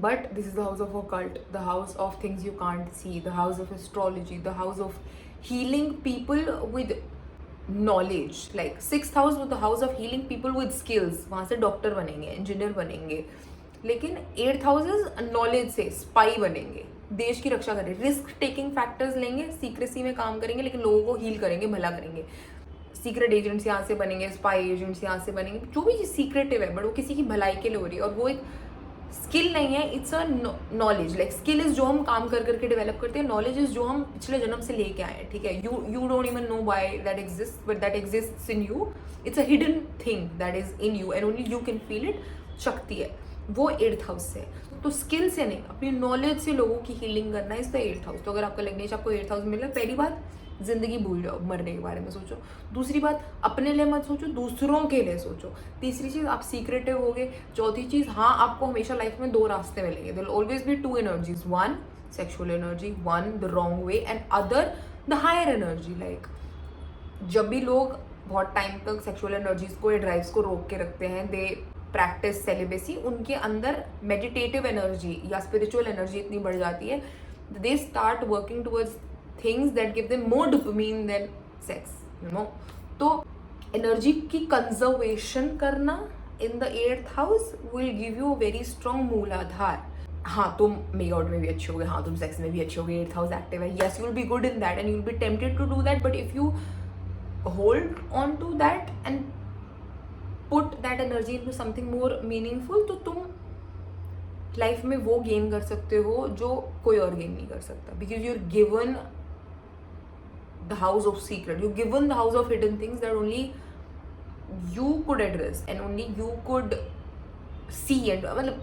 But this is the house of occult, the house of things you can't see, the house of astrology, the house of healing people with knowledge. Like 6th house was the house of healing people with skills. वहाँ से डॉक्टर बनेंगे, इंजीनियर बनेंगे। लेकिन 8th हाउस इज नॉलेज से स्पाई बनेंगे, देश की रक्षा करेंगे, रिस्क टेकिंग फैक्टर्स लेंगे, सीक्रेसी में काम करेंगे, लेकिन लोगों को हील करेंगे, भला करेंगे। सीक्रेट एजेंट्स यहाँ से बनेंगे, स्पाई एजेंट्स यहाँ से बनेंगे, जो भी चीज़ सीक्रेटिव है बट वो किसी की भलाई के लिए हो रही है, और वो एक स्किल नहीं है, it's a knowledge. Like skill is जो हम काम कर करके डेवलप करते हैं, नॉलेज इज जो हम पिछले जन्म से लेके आए हैं, ठीक है। You don't even know why that exist, but that exists in you, it's a hidden thing that is in you and only you can feel it. शक्ति है वो 8th हाउस से, तो स्किल से नहीं, अपनी नॉलेज से लोगों की हीलिंग करना इज द 8th हाउस। तो अगर आपका लग्नेश आपको 8th हाउस मिला, पहली बात जिंदगी भूल जाओ, मरने के बारे में सोचो। दूसरी बात, अपने लिए मत सोचो, दूसरों के लिए सोचो। तीसरी चीज़, आप सीक्रेटिव होगे। चौथी चीज़, हाँ आपको हमेशा लाइफ में 2 रास्ते मिलेंगे, there will always be 2 energies, 1 sexual energy, 1 the wrong way and other the higher energy. Like जब भी लोग बहुत टाइम तक सेक्सुअल एनर्जीज को या ड्राइव्स को रोक के रखते हैं, दे प्रैक्टिस सेलिबेसी, उनके अंदर मेडिटेटिव एनर्जी या स्पिरिचुअल एनर्जी इतनी बढ़ जाती है, they start working towards things that give them more dopamine than sex, you know. तो एनर्जी की कंजर्वेशन करना in the 8th house will give you very strong muladhara. हाँ, तुम मेक आउट में भी अच्छे होगे, हाँ तुम सेक्स में भी अच्छे होगे, 8th हाउस एक्टिव है, yes you will be good in that and you will be tempted to do that, but if you hold on to that and put that energy into something more meaningful, तो तुम लाइफ में वो गेन कर सकते हो जो कोई और गेन नहीं कर सकता. Because you are given the house of secret, you're given the house of hidden things that only you could address and only you could see. And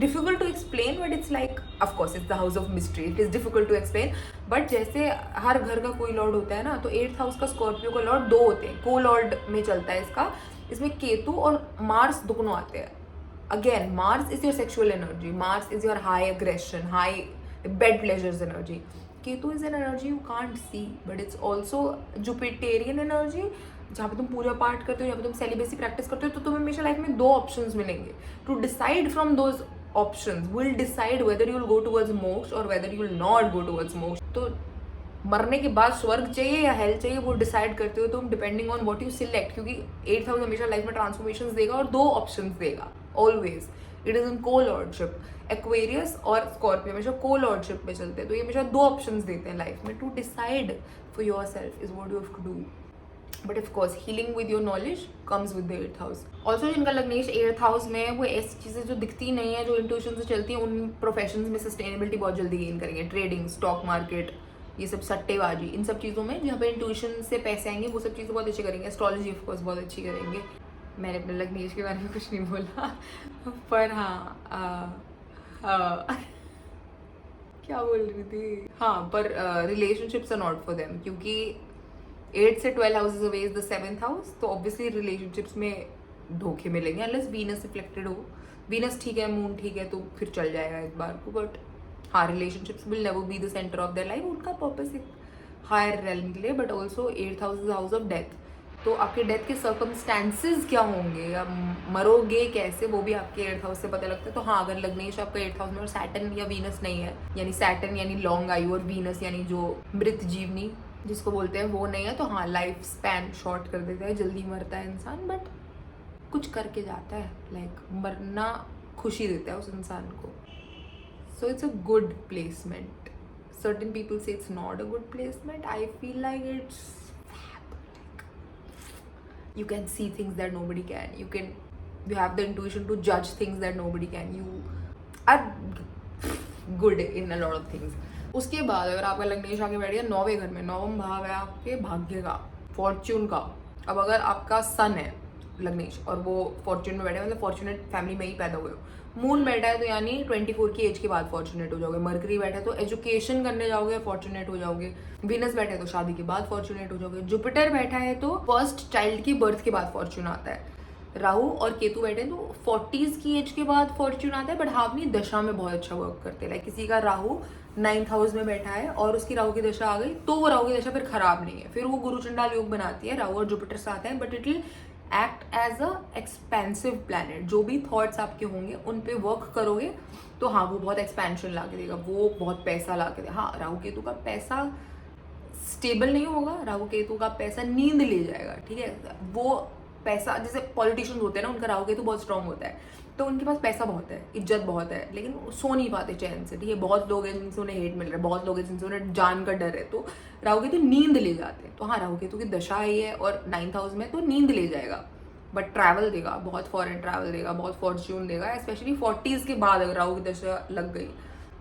difficult to explain, but it's like, of course it's the house of mystery, it is difficult to explain. but जैसे हर घर का कोई लॉर्ड होता है ना, तो 8th हाउस का स्कॉर्पियो का लॉर्ड 2 होते हैं, को लॉर्ड में चलता है इसका. इसमें केतु और मार्स दोनों आते हैं. Again Mars is your sexual energy, Mars is your high aggression, high bed pleasures energy. Ketu is an energy you can't see, but it's also Jupiterian energy, जहाँ पे तुम पूजा पाठ करते हो, जहाँ पे तुम सेलिबेसी प्रैक्टिस करते हो, तो तुम्हें हमेशा लाइफ में 2 ऑप्शंस मिलेंगे. To decide from those options will decide whether you will go towards moksha और whether you will not go towards moksha. तो मरने के बाद स्वर्ग चाहिए या हेल चाहिए, वो डिसाइड करते हो तुम depending on what you select. क्योंकि 8th हाउस हमेशा लाइफ में ट्रांसफॉर्मेशंस देगा और 2 ऑप्शंस देगा ऑलवेज. इट इज इन को लॉर्डशिप. एक्वेरियस और स्कॉर्पियो हमेशा को लॉर्डशिप में चलते हैं, तो ये हमेशा 2 ऑप्शंस देते हैं लाइफ में. To decide for yourself is what you have to do. But of course healing with your knowledge comes with the 8th house. Also जिनका लग्नेश 8th हाउस में है, वो ऐसी चीज़ें जो दिखती नहीं है, जो इंट्यूशन से चलती हैं, उन प्रोफेशंस में सस्टेनेबिलिटी बहुत जल्दी गेन करेंगे. ट्रेडिंग, स्टॉक मार्केट, ये सब सट्टेबाजी, इन सब चीज़ों में जहाँ पे इंट्यूशन से पैसे आएंगे, वो सब चीज़ें बहुत अच्छी करेंगे. एस्ट्रोलॉजी ऑफ कोर्स बहुत अच्छी करेंगे. मैंने अपने लग्नेश के बारे में कुछ नहीं बोला, पर हाँ क्या बोल रही थी, हाँ, पर relationships are not for them, क्योंकि 8 से 12 houses away is the 7th house. तो ऑब्वियसली रिलेशनशिप्स में धोखे मिलेंगे अनलेस वीनस रिफ्लेक्टेड हो. वीनस ठीक है, मून ठीक है, तो फिर चल जाएगा एक बार को. बट हाँ, relationships will never be the centre of their life. उनका पर्पस एक हायर रेल्म के लिए, but also 8th house is house of death. तो आपके डेथ के सर्कमस्टेंसेज क्या होंगे या मरोगे कैसे, वो भी आपके 8th हाउस से पता लगता है. तो हाँ, अगर लग्नेश आपका 8th हाउस में और सैटर्न या वीनस नहीं है, यानी सैटर्न यानी लॉन्ग आयु और वीनस यानी जो मृत जीवनी जिसको बोलते हैं, वो नहीं है, तो हाँ, लाइफ स्पैन शॉर्ट कर देता है, जल्दी मरता है इंसान. बट कुछ करके जाता है, लाइक मरना खुशी देता है उस इंसान को. So it's a good placement. Certain people से it's not a good placement. I feel like it's, you can see things that nobody can. You have the intuition to judge things that nobody can. You are good in a lot of things. उसके बाद अगर आपका लग्नेश आके बैठ गया 9वें घर में, 9वां भाव है आपके भाग्य का, फॉर्च्यून का. अब अगर आपका सन है लग्नेश और वो फॉर्च्यून में बैठे, मतलब फॉर्चुनेट फैमिली में ही पैदा हुए हो. मून बैठा है तो यानी 24 की एज के बाद फॉर्चुनेट हो जाओगे. मरकरी बैठा है तो एजुकेशन करने जाओगे, फॉर्चुनेट हो जाओगे. वीनस बैठा है तो शादी के बाद फॉर्चुनेट हो जाओगे. जुपिटर बैठा है तो फर्स्ट चाइल्ड की बर्थ के बाद फॉर्चून आता है. राहु और केतु बैठे हैं तो 40s की एज के बाद फॉर्चून आता है, बट हाँ अपनी दशा में बहुत अच्छा वर्क करते हैं. लाइक किसी का राहु 9th हाउस में बैठा है और उसकी राहु की दशा आ गई, तो वो राहु की दशा फिर खराब नहीं है, फिर वो गुरु चंडाल योग बनाती है. राहु और जुपिटर साथ हैं, but it will act as a expensive planet. जो भी थॉट्स आपके होंगे उन पे वर्क करोगे तो हाँ वो बहुत एक्सपेंशन ला के देगा, वो बहुत पैसा ला के देगा. हाँ, राहु केतु का पैसा स्टेबल नहीं होगा, राहु केतु का पैसा नींद ले जाएगा. ठीक है, वो पैसा जैसे पॉलिटिशियंस होते हैं ना, उनका राहु केतु बहुत स्ट्रांग होता है, तो उनके पास पैसा बहुत है, इज्जत बहुत है, लेकिन सो नहीं पाते चैन से. ठीक है, बहुत लोग हैं जिनसे उन्हें हेट मिल रहा है, बहुत लोग हैं जिनसे उन्हें जान का डर है, तो राहु केतु नींद ले जाते हैं. तो हाँ, राहु केतु की दशा आई है और 9th हाउस में, तो नींद ले जाएगा, बट ट्रैवल देगा, बहुत फॉरेन ट्रैवल देगा, बहुत फॉर्च्यून देगा. स्पेशली 40s के बाद अगर राहु की दशा लग गई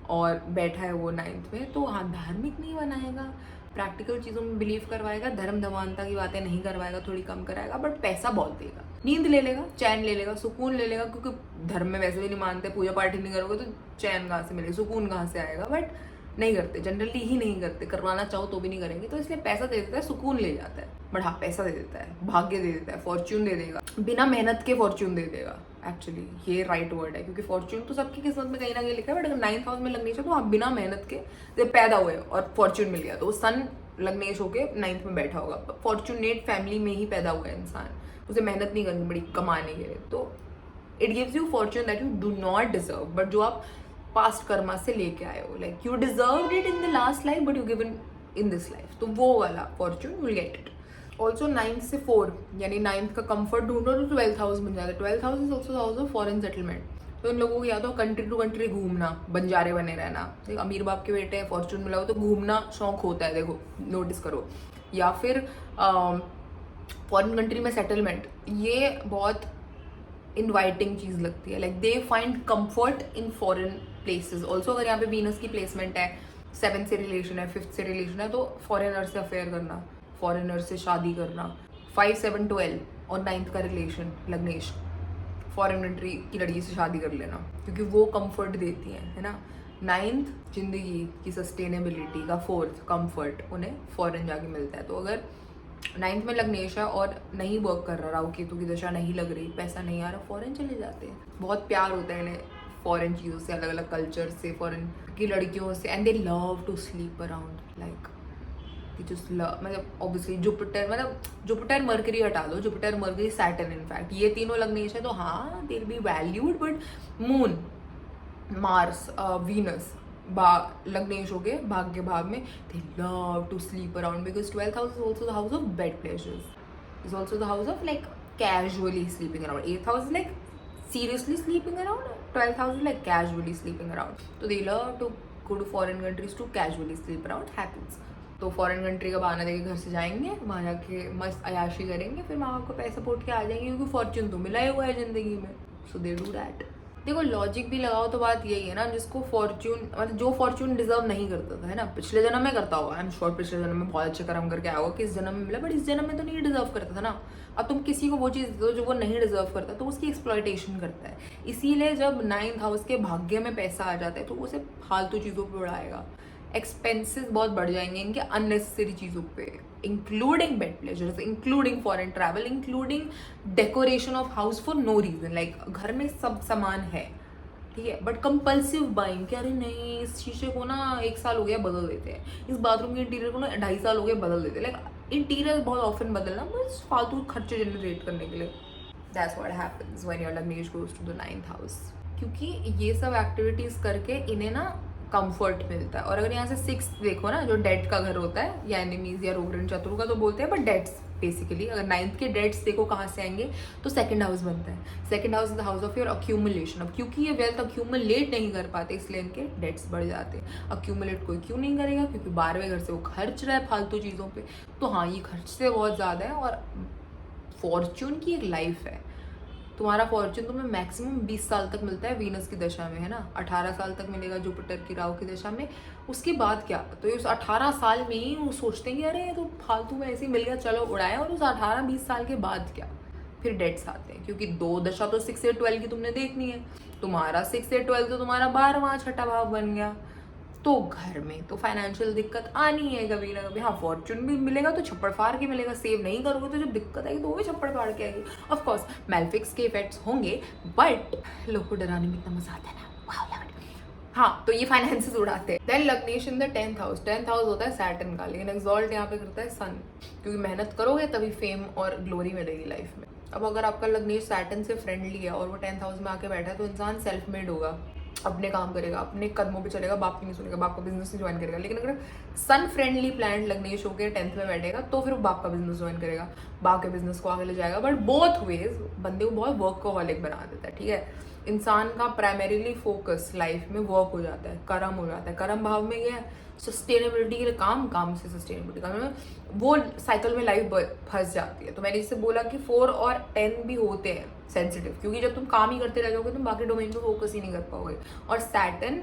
और बैठा है वो 9th में, तो हाँ धार्मिक नहीं बनाएगा, प्रैक्टिकल चीज़ों में बिलीव करवाएगा, धर्म धर्मांता की बातें नहीं करवाएगा, थोड़ी कम कराएगा, बट पैसा बहुत देगा. नींद ले लेगा, चैन ले लेगा, सुकून ले लेगा, क्योंकि धर्म में वैसे भी नहीं मानते, पूजा पाठ ही नहीं करोगे तो चैन कहाँ से मिलेगा, सुकून कहाँ से आएगा. बट नहीं करते, जनरली ही नहीं करते, करवाना चाहो तो भी नहीं करेंगे. तो इसलिए पैसा दे देता है, सुकून ले जाता है, बट हाँ पैसा दे देता है, भाग्य दे देता है, फॉर्च्यून दे देगा, बिना मेहनत के फॉर्च्यून दे देगा. एक्चुअली ये राइट वर्ड है, क्योंकि फॉर्च्यून तो सबकी किस्मत में कहीं ना कहीं लिखा है, बट अगर 9th हाउस में लगनी चाहिए तो आप बिना मेहनत के जब पैदा हुए और फॉर्च्यून मिल गया, तो सन लग्नेश होके 9th में बैठा होगा, फॉर्चुनेट फैमिली में ही पैदा हुआ है इंसान, उसे मेहनत नहीं करनी पड़ी कमाने के लिए. तो it gives you Fortune that you do not deserve, but जो आप पास्ट कर्मा से लेके आए हो, like you deserve it in the last life but you given in this life, तो वो वाला Fortune will get it. Also 9 से 4 यानी 9th का कंफर्ट ढूंढो तो 12th हाउस बन जाता है। 12th house is also house of foreign settlement, तो इन लोगों को या तो कंट्री टू कंट्री घूमना, बंजारे बने रहना, देखो अमीर बाप के बेटे हैं, फॉर्च्यून मिला हो तो घूमना शौक होता है, देखो नोटिस करो, या फिर फॉरेन कंट्री में सेटलमेंट, ये बहुत इनवाइटिंग चीज़ लगती है, like they find comfort in foreign places. Also अगर यहाँ पे वीनस की प्लेसमेंट है, 7th से रिलेशन है, 5th से रिलेशन है, तो फॉरेनर से अफेयर करना, फॉरेनर से शादी करना। 5, 7, 12 और 9th का रिलेशन लग्नेश, फॉरेन कंट्री की लड़की से शादी कर लेना, क्योंकि वो कंफर्ट देती है ना। 9th जिंदगी की सस्टेनेबिलिटी का, 4th कंफर्ट उन्हें फॉरेन जाके मिलता है। तो अगर 9th में लग्नेश है और नहीं वर्क कर रहा, राहु केतु की दशा नहीं लग रही, पैसा नहीं आ रहा, फॉरेन चले जाते हैं। बहुत प्यार होता है इन्हें फॉरेन चीज़ों से, अलग अलग कल्चर से, फॉरेन की लड़कियों से, and they love to sleep around, like just love. मतलब ऑब्वियसली जुपिटर, मतलब जुपिटर मर्करी हटा दो, जुपिटर मर्करी सैटर्न, इनफैक्ट ये तीनों लग्नेश है तो हाँ they will be valued, but moon, mars, venus लग्नेश हो गए भाग्य भाव में, they love to sleep around, because 12th house is also the house of bed pleasures, is also the house of like casually sleeping around. 8th house is like seriously sleeping around, 12th house is like casually sleeping around, so they love to go to foreign countries to casually sleep around, happens। तो फॉरेन कंट्री का बहाना देके घर से जाएंगे, वहाँ जाके मस्त अयाशी करेंगे, फिर माँ बाप को पैसा पोट के आ जाएंगे, क्योंकि फॉर्च्यून तो मिला ही हुआ है जिंदगी में, सो दे डू दैट। देखो लॉजिक भी लगाओ तो बात यही है ना, जिसको फॉर्च्यून, मतलब जो फॉर्च्यून डिजर्व नहीं करता था, है ना, पिछले जन्म में करता होगा, आई एम श्योर पिछले जन्म में बहुत अच्छे कर्म करके आया होगा कि इस जन्म में मिला, बट इस जन्म में तो नहीं डिजर्व करता था ना। अब तुम किसी को वो चीज़ दो जो वो नहीं डिजर्व करता, तो उसकी एक्सप्लॉयटेशन करता है। इसीलिए जब 9th हाउस के भाग्य में पैसा आ जाता है तो उसे फालतू चीज़ों पर उड़ाएगा, एक्सपेंसेस बहुत बढ़ जाएंगे इनके अननेसेसरी चीज़ों पे, including bed pleasures, including foreign travel, including decoration of house for no reason, like घर में सब सामान है ठीक है, बट कंपल्सिव बाइंग कि अरे नहीं इस शीशे को ना 1 साल हो गया बदल देते हैं, इस बाथरूम के इंटीरियर को ना 2.5 साल हो गया बदल देते हैं, लाइक इंटीरियर बहुत ऑफन बदलना बस फालतू खर्चे जनरेट करने के लिए। That's what happens when your लग्नेश goes to the 9th house, क्योंकि ये सब एक्टिविटीज़ करके इन्हें ना कंफर्ट मिलता है। और अगर यहाँ से 6th देखो ना, जो डेट का घर होता है या एनिमीज या रोग ऋण शत्रु का तो बोलते हैं, बट डेट्स बेसिकली अगर 9th के डेट्स देखो कहाँ से आएंगे तो 2nd हाउस बनता है। 2nd house is the house of your accumulation. अब क्योंकि ये वेल्थ अक्यूमुलेट नहीं कर पाते इसलिए इनके डेट्स बढ़ जाते हैं। अक्यूमुलेट कोई क्यों नहीं करेगा, क्योंकि 12वें घर से वो खर्च रहा है फालतू चीज़ों पे, तो हाँ ये खर्च से बहुत ज़्यादा है। और फॉर्च्यून की एक लाइफ है, तुम्हारा फॉर्च्यून तुम्हें मैक्सिमम 20 साल तक मिलता है वीनस की दशा में, है ना, 18 साल तक मिलेगा जुपिटर की राहु की दशा में। उसके बाद क्या, तो ये उस 18 साल में ही वो सोचते हैं कि अरे तो फालतू में ऐसे ही मिल गया चलो उड़ाए, और उस 18-20 साल के बाद क्या, फिर डेट्स आते हैं, क्योंकि 2 दशा तो 6 से 12 की तुमने देखनी है। तुम्हारा 6 से 12 तो तुम्हारा 12वां छठा भाव बन गया, तो घर में तो फाइनेंशियल दिक्कत आनी है कभी ना कभी। हाँ फॉर्च्यून भी मिलेगा तो छप्पड़ फाड़ के मिलेगा, सेव नहीं करोगे तो जब दिक्कत आएगी तो वो भी छप्पड़ फाड़ के आएगी। ऑफ कोर्स मैलफिक्स के इफेक्ट्स होंगे, बट लोग को डराने में इतना मजा आता है ना, वाह लव इट। हाँ तो ये फाइनेंसेस उड़ाते हैं। देन लग्नेश in the 10th house. 10th house होता है सैटर्न का, लेकिन एक्सॉल्ट यहाँ पे करता है सन, क्योंकि मेहनत करोगे तभी फेम और ग्लोरी मिलेगी लाइफ में। अब अगर आपका लग्नेश सैटर्न से फ्रेंडली है और वो 10th हाउस में आके बैठा है, तो इंसान सेल्फ मेड होगा, अपने काम करेगा, अपने कदमों पे चलेगा, बाप की नहीं सुनेगा, बाप का बिजनेस नहीं ज्वाइन करेगा। लेकिन अगर सन फ्रेंडली प्लान लग्नेश होकर 10th में बैठेगा तो फिर वो बाप का बिजनेस ज्वाइन करेगा, बाप के बिजनेस को आगे ले जाएगा। बट बोथ वेज बंदे को बहुत वर्कहॉलिक बना देता है, ठीक है। इंसान का प्राइमरीली फोकस लाइफ में वर्क हो जाता है, कर्म हो जाता है। कर्म भाव में क्या है, सस्टेनेबिलिटी के लिए काम, काम से सस्टेनेबिलिटी का, वो साइकिल में लाइफ फंस जाती है। तो मैंने जिससे बोला कि 4 और 10 भी होते हैं सेंसिटिव, क्योंकि जब तुम काम ही करते रह जाओगे तुम बाकी डोमेन पे फोकस ही नहीं कर पाओगे। और सैटर्न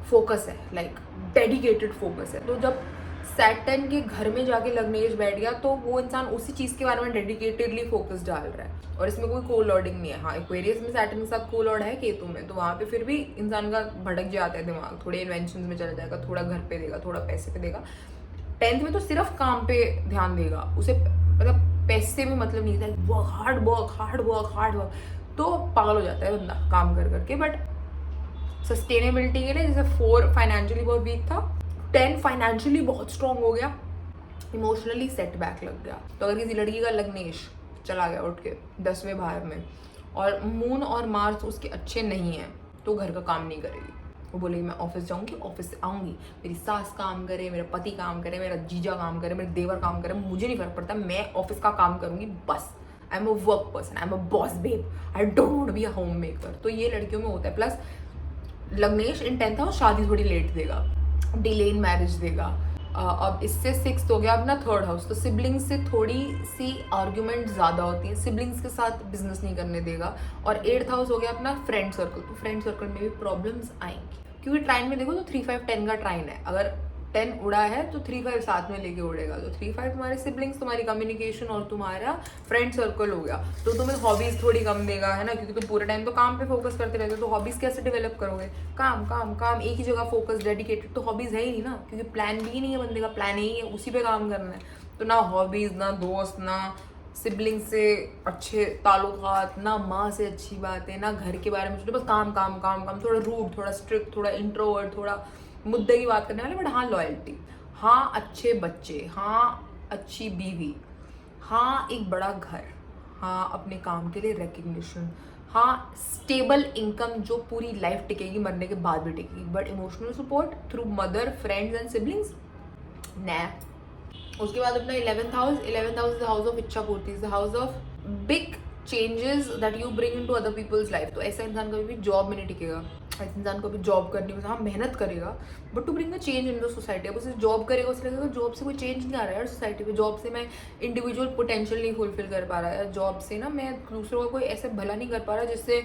फोकस है, लाइक डेडिकेटेड फोकस है। तो जब सैटर्न के घर में जाके लग्नेश बैठ गया तो वो इंसान उसी चीज़ के बारे में डेडिकेटेडली फोकस डाल रहा है, और इसमें कोई को लॉर्डिंग नहीं है। हाँ एक्वेरियस में सैटर्न के साथ को लॉर्ड है केतु में, तो वहाँ पे फिर भी इंसान का भटक जाता है दिमाग, थोड़े इन्वेंशन में चला जाएगा, थोड़ा घर पे देगा, थोड़ा पैसे पे देगा। 10th में तो सिर्फ काम पे ध्यान देगा, उसे मतलब पैसे में मतलब नहीं था, work hard work hard work hard work, तो पागल हो जाता है बंदा काम कर करके। बट सस्टेनेबिलिटी के लिए जैसे 4 फाइनेंशियली बहुत वीक था, 10 फाइनेंशियली बहुत स्ट्रांग हो गया, इमोशनली सेटबैक लग गया। तो अगर किसी लड़की का लग्नेश चला गया उठ के 10वें भाव में और मून और मार्स उसके अच्छे नहीं हैं तो घर का काम नहीं करेगी। वो बोलेगी मैं ऑफिस जाऊंगी, ऑफिस से आऊंगी, मेरी सास काम करे, मेरा पति काम करे, मेरा जीजा काम करे, मेरे देवर काम करे, मुझे नहीं फर्क पड़ता, मैं ऑफिस का काम करूंगी बस। I am a work person, I am a boss babe, I don't want to be a homemaker. तो ये लड़कियों में होता है। प्लस लग्नेश इन 10th हाउस शादी थोड़ी लेट देगा, डिले इन मैरिज देगा। अब इससे 6th हो गया अपना 3rd हाउस, तो सिबलिंग्स से थोड़ी सी आर्ग्यूमेंट ज़्यादा होती है, सिबलिंग्स के साथ बिजनेस नहीं करने देगा। और 8th हाउस हो गया अपना फ्रेंड सर्कल, तो फ्रेंड सर्कल में भी प्रॉब्लम्स आएंगी, क्योंकि ट्राइन में देखो तो 3 5 10 का ट्राइन है। अगर 10 उड़ा है तो 3 5 साथ में लेके उड़ेगा, तो 3 5 तुम्हारे सिबलिंग्स, तुम्हारी कम्युनिकेशन और तुम्हारा फ्रेंड सर्कल हो गया। तो तुम्हें हॉबीज थोड़ी कम देगा, है ना, क्योंकि तुम पूरे टाइम तो काम पे फोकस करते रहते हो, तो हॉबीज कैसे डेवलप करोगे? काम काम काम, एक ही जगह फोकस डेडिकेटेड, तो हॉबीज है ही नहीं ना, क्योंकि प्लान भी नहीं है बंदे का, प्लान यही है उसी पे काम करना है। तो ना हॉबीज, ना दोस्त, ना सिबलिंग से अच्छे ताल्लुकात, ना माँ से अच्छी बातें, ना घर के बारे में सोचो, बस काम काम काम काम। थोड़ा रूड, थोड़ा स्ट्रिक्ट, थोड़ा इंट्रोवर्ट, थोड़ा मुद्दे की बात करने वाले, बट हाँ लॉयल्टी, हाँ अच्छे बच्चे, हाँ अच्छी बीवी, हाँ एक बड़ा घर, हाँ अपने काम के लिए रिकग्निशन, हाँ स्टेबल इनकम जो पूरी लाइफ टिकेगी, मरने के बाद भी टिकेगी। But emotional support through mother, friends and siblings न। उसके बाद अपना 11th house, 11th house is the house of इच्छा पूर्ति, is the house of big changes that you bring into other people's life. तो ऐसा इंसान कभी भी जॉब में नहीं टिकेगा, ऐसा इंसान को भी जॉब करनी है, हाँ मेहनत करेगा but to bring a change in the society. अब उसे जॉब करेगा, उसे लगेगा जॉब से कोई चेंज नहीं आ रहा है सोसाइटी में, जॉब से मैं इंडिविजुअल पोटेंशियल नहीं फुलफिल कर पा रहा है, जॉब से ना मैं दूसरों का कोई ऐसे भला नहीं कर पा रहा जिससे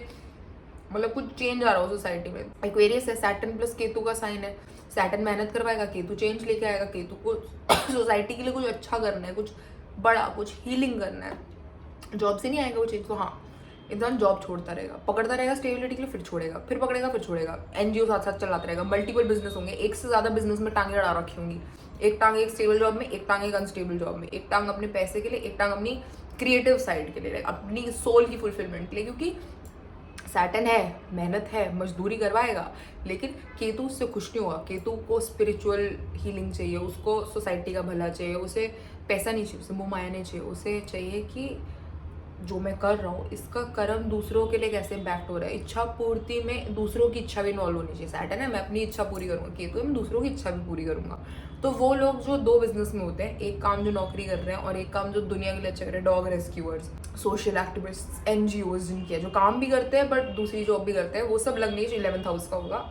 मतलब कुछ चेंज आ रहा हो सोसाइटी में। एक्वेरियस है, सैटर्न प्लस केतु का साइन है, सैटर्न मेहनत करवाएगा, केतु चेंज लेके आएगा। केतु को सोसाइटी के लिए कुछ अच्छा करना है, कुछ बड़ा, कुछ हीलिंग करना है, जॉब से नहीं आएगा वो चेंज। तो हाँ इंसान जॉब छोड़ता रहेगा, पकड़ता रहेगा स्टेबिलिटी के लिए, फिर छोड़ेगा, फिर पकड़ेगा, फिर छोड़ेगा। एनजीओ साथ साथ चलाता रहेगा, मल्टीपल बिजनेस होंगे, एक से ज्यादा बिजनेस में टांगे अड़ा रखी होंगी, एक टांग एक स्टेबल जॉब में, एक टांग एक अनस्टेबल जॉब में, एक टांग अपने पैसे के लिए, एक टांग अपनी क्रिएटिव साइड के लिए, अपनी सोल की फुलफिलमेंट के लिए। क्योंकि सैटर्न है, मेहनत है, मजदूरी करवाएगा, लेकिन केतु उससे खुश नहीं होगा। केतु को स्पिरिचुअल हीलिंग चाहिए, उसको सोसाइटी का भला चाहिए, उसे पैसा नहीं चाहिए, उसे मोह माया नहीं चाहिए, उसे चाहिए कि जो मैं कर रहा हूँ इसका कर्म दूसरों के लिए कैसे इम्पैक्ट हो रहा है। इच्छा पूर्ति में दूसरों की इच्छा भी इन्वॉल्व होनी चाहिए। सैटर्न है, मैं अपनी इच्छा पूरी करूँगा, केतु है मैं दूसरों की इच्छा भी पूरी करूँगा। तो वो लोग जो दो बिजनेस में होते हैं, एक काम जो नौकरी कर रहे हैं और एक काम जो दुनिया के लिए अच्छा कर रहे हैं, dog rescuers, social activist, NGOs जिनकी है, जो काम भी करते हैं बट दूसरी जॉब भी करते हैं, वो सब लग्नेश 11th हाउस का होगा।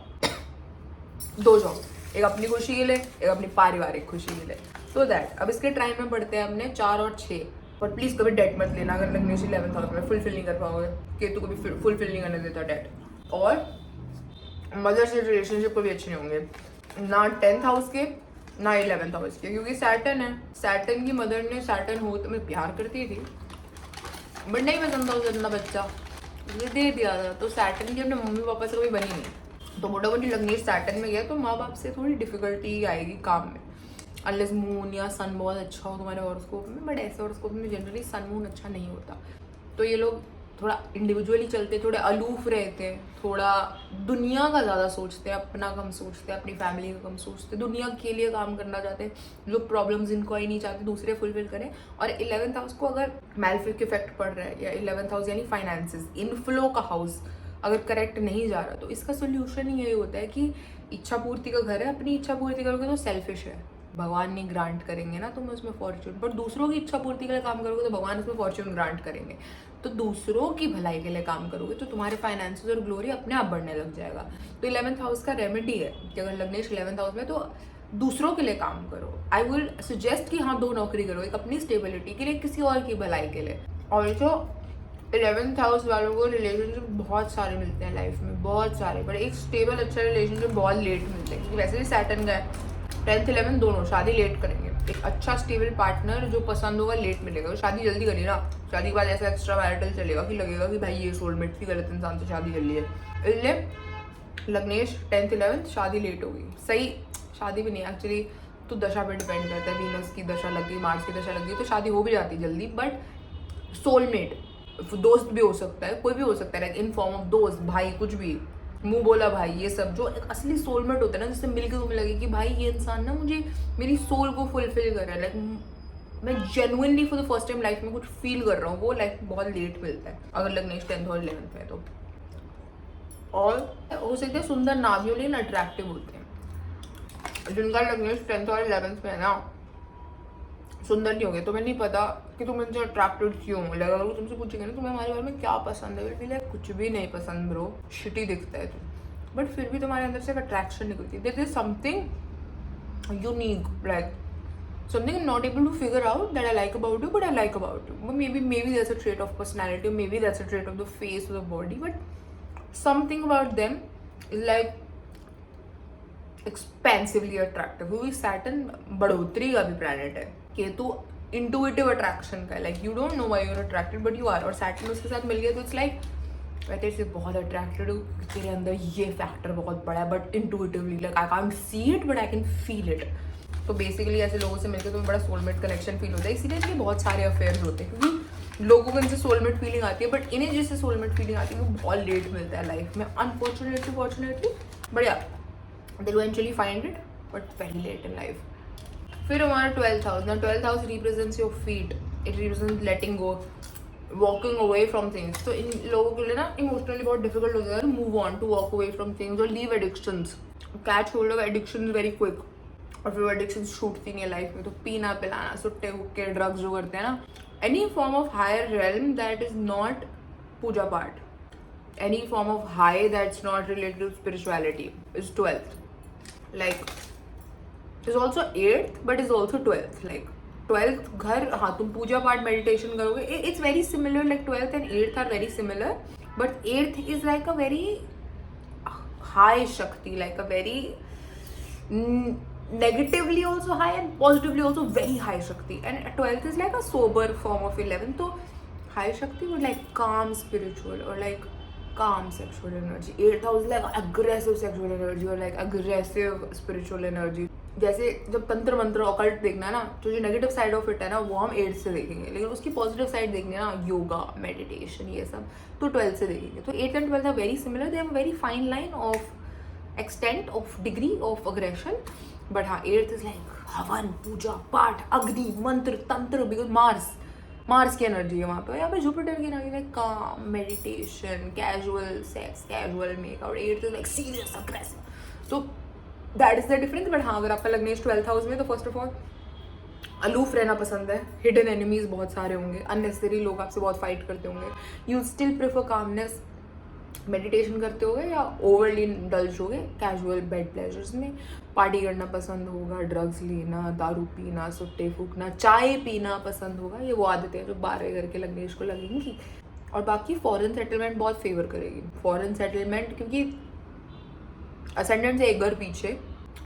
2 जॉब, एक अपनी खुशी के लिए, एक अपनी पारिवारिक खुशी के लिए। तो दैट अब इसके ट्राइन में पढ़ते हैं अपने 4 और 6। पर प्लीज कभी डेट मत लेना, अगर लग्नेश 11th हाउस में फुलफिल नहीं कर पाओगे, केतु को भी फुलफिल नहीं करने देता डेट। और मदर से रिलेशनशिप को भी अच्छे नहीं होंगे, ना 10th हाउस के ना 11th हाउस के, क्योंकि सैटर्न है। सैटर्न की मदर ने, सैटर्न हो तो मैं प्यार करती थी बट नहीं पसंद था उसे अपना बच्चा, ये दे दिया था। तो सैटर्न की अपने मम्मी पापा से कभी बनी नहीं, तो मोटा मोटी लग्नेश सैटर्न में गया तो माँ बाप से थोड़ी डिफिकल्टी आएगी काम में, अनलेस मून या सन बहुत अच्छा हो तुम्हारे हॉरोस्कोप में। बट ऐसे हॉरोस्कोप में जनरली सन मून अच्छा नहीं होता। तो ये लोग थोड़ा इंडिविजुअली चलते, थोड़े अलूफ रहते हैं, थोड़ा दुनिया का ज़्यादा सोचते हैं, अपना कम सोचते हैं, अपनी फैमिली का कम सोचते हैं, दुनिया के लिए काम करना चाहते हैं। लोग प्रॉब्लम्स इनको ही नहीं चाहते दूसरे फुलफिल करें। और 11th हाउस को अगर मैलेफिक इफेक्ट पड़ रहा है, या 11th हाउस यानी फाइनेंसेस, इनफ्लो का हाउस अगर करेक्ट नहीं जा रहा, तो इसका सोल्यूशन ही यही होता है कि इच्छा पूर्ति का घर है, अपनी इच्छा पूर्ति करोगे तो सेल्फिश है, भगवान नहीं ग्रांट करेंगे ना तुम्हें उसमें फॉर्च्यून, बट दूसरों की इच्छा पूर्ति के लिए काम करोगे तो भगवान उसमें फॉर्च्यून ग्रांट करेंगे। तो दूसरों की भलाई के लिए काम करोगे तो तुम्हारे फाइनेंसेस और ग्लोरी अपने आप बढ़ने लग जाएगा। तो 11th हाउस का रेमेडी है कि अगर लग्नेश 11th हाउस में, तो दूसरों के लिए काम करो। आई विल सजेस्ट कि हाँ 2 नौकरी करो, एक अपनी स्टेबिलिटी के लिए, किसी और की भलाई के लिए। और जो 11th हाउस वालों को रिलेशनशिप बहुत सारे मिलते हैं लाइफ में, बहुत सारे, पर एक स्टेबल अच्छा रिलेशनशिप बहुत लेट मिलते हैं, क्योंकि वैसे भी सैटर्न का है। 10th 11th दोनों शादी लेट करेंगे। एक अच्छा स्टेबल पार्टनर जो पसंद होगा लेट मिलेगा। शादी जल्दी करिए ना, शादी के बाद ऐसा एक्स्ट्रा मैरिटल चलेगा कि लगेगा कि भाई ये सोलमेट थी, गलत इंसान से शादी कर ली है। इसलिए लग्नेश 10th 11th शादी लेट होगी। सही शादी भी नहीं एक्चुअली, तो दशा पे डिपेंड करता है, वीनस की दशा लग गई, मार्स की दशा लग गई तो शादी हो भी जाती है जल्दी। बट सोलमेट दोस्त भी हो सकता है, कोई भी हो सकता है, इन फॉर्म ऑफ दोस्त, भाई, कुछ भी, मुंह बोला भाई, ये सब जो एक असली सोलमेट होता है ना, जिससे मिलकर तुम्हें लगे कि भाई ये इंसान ना मुझे, मेरी सोल को फुलफिल कर रहा है, लाइक मैं genuinely for the first time life में कुछ फील कर रहा हूँ, वो लाइफ में बहुत लेट मिलता है अगर लग्नेश 10th और 11th में तो। और हो सकते हैं सुंदर ना भी हो लेकिन अट्रैक्टिव होते हैं। जिनका लग्नेश 10th और 11th में है ना सुंदर नहीं होंगे, तो मैं नहीं पता कि तुम इनसे अट्रैक्टेड क्यों हो। अगर वो तुमसे पूछेंगे ना तुम्हें हमारे बारे में क्या पसंद है, विल लाइक कुछ भी नहीं पसंद ब्रो, शिटी दिखता है तुम, बट फिर भी तुम्हारे अंदर से एक अट्रैक्शन निकलती है। There is something unique, like something I'm not able to figure out that I like about you, but I like about you. But maybe that's a trait of personality, or maybe that's a trait of the face or the body, but something about them is like expansively attractive. क्योंकि Saturn बढ़ोतरी का भी planet है, केतु intuitive attraction का है, like you don't know why you're attracted but you are, और Saturn उसके साथ मिल गया तो it's like मैं तेरे से बहुत अट्रैक्टेड हूँ, तेरे अंदर ये फैक्टर बहुत बड़ा है, but intuitively like I can't see it but I can feel it. तो बेसिकली ऐसे लोगों से मिलकर तुम्हें बड़ा सोलमेट कनेक्शन फील होता है, इसीलिए इसलिए बहुत सारे अफेयर्स होते हैं क्योंकि लोगों को इनसे सोलमेट फीलिंग आती है, बट इन्हें जिससे सोलमेट फीलिंग आती है वो बहुत लेट मिलता है लाइफ में, unfortunately fortunately, but yeah they eventually find it but very late in life. फिर हमारा 12th हाउस, ना 12th house represents your feet, it represents letting go, walking away from things. तो इन लोगों के लिए ना इमोशनली बहुत डिफिकल्ट हो जाता है move on to walk away from things और leave addictions, catch hold of addictions very quick, और फिर एडिक्शन छूटती नहीं है लाइफ में। तो पीना पिलाना, सुट्टे हुक्के, ड्रग्स जो करते हैं ना, any form of higher realm that is not puja path, any form of high that's not related to spirituality is 12th, like is also 8th but is also 12th, like 12th घर, हाँ तुम पूजा पाठ मेडिटेशन करोगे, it's very similar, like 12th and 8th are very similar, but 8th is like a very high shakti, like a very negatively also high and positively also very high shakti, and 12th is like a sober form of 11th, so high shakti but like calm spiritual or like calm sexual energy। 8th house like aggressive sexual energy or like aggressive spiritual energy। जैसे जब तंत्र मंत्र ऑकल्ट देखना है ना, तो जो नेगेटिव साइड ऑफ इट है ना वो हम 8th से देखेंगे, लेकिन उसकी पॉजिटिव साइड देखनी है ना, योगा मेडिटेशन ये सब, तो 12th से देखेंगे। तो 8th and 12th are very similar, they have a very fine line of extent of degree of aggression, but हाँ 8th इज लाइक हवन, पूजा पाठ, अग्नि, मंत्र, तंत्र, बिकॉज मार्स की एनर्जी है वहाँ पे, यहाँ पे जुपिटर की एनर्जी, लाइक काम, meditation, casual sex, casual make out. 8th is like serious aggressive, तो that is the difference. But हाँ अगर आपका लग्नेश 12th हाउस में, तो फर्स्ट ऑफ ऑल अलूफ रहना पसंद है, हिडन एनिमीज बहुत सारे होंगे, अननेसेसरी लोग आपसे बहुत फाइट करते होंगे, you still prefer calmness, meditation करते होगे या ओवरली इंडल्ज होगे कैजुअल बेड प्लेजर्स में, पार्टी करना पसंद होगा, ड्रग्स लेना, दारू पीना, सुट्टे फूकना, चाय पीना पसंद होगा, ये वो आदतें हैं जो 12 करके लग्नेश को लगेंगी। और बाकी फॉरेन सेटलमेंट बहुत फेवर करेगी, फॉरेन सेटलमेंट, क्योंकि असेंडेंट से एक घर पीछे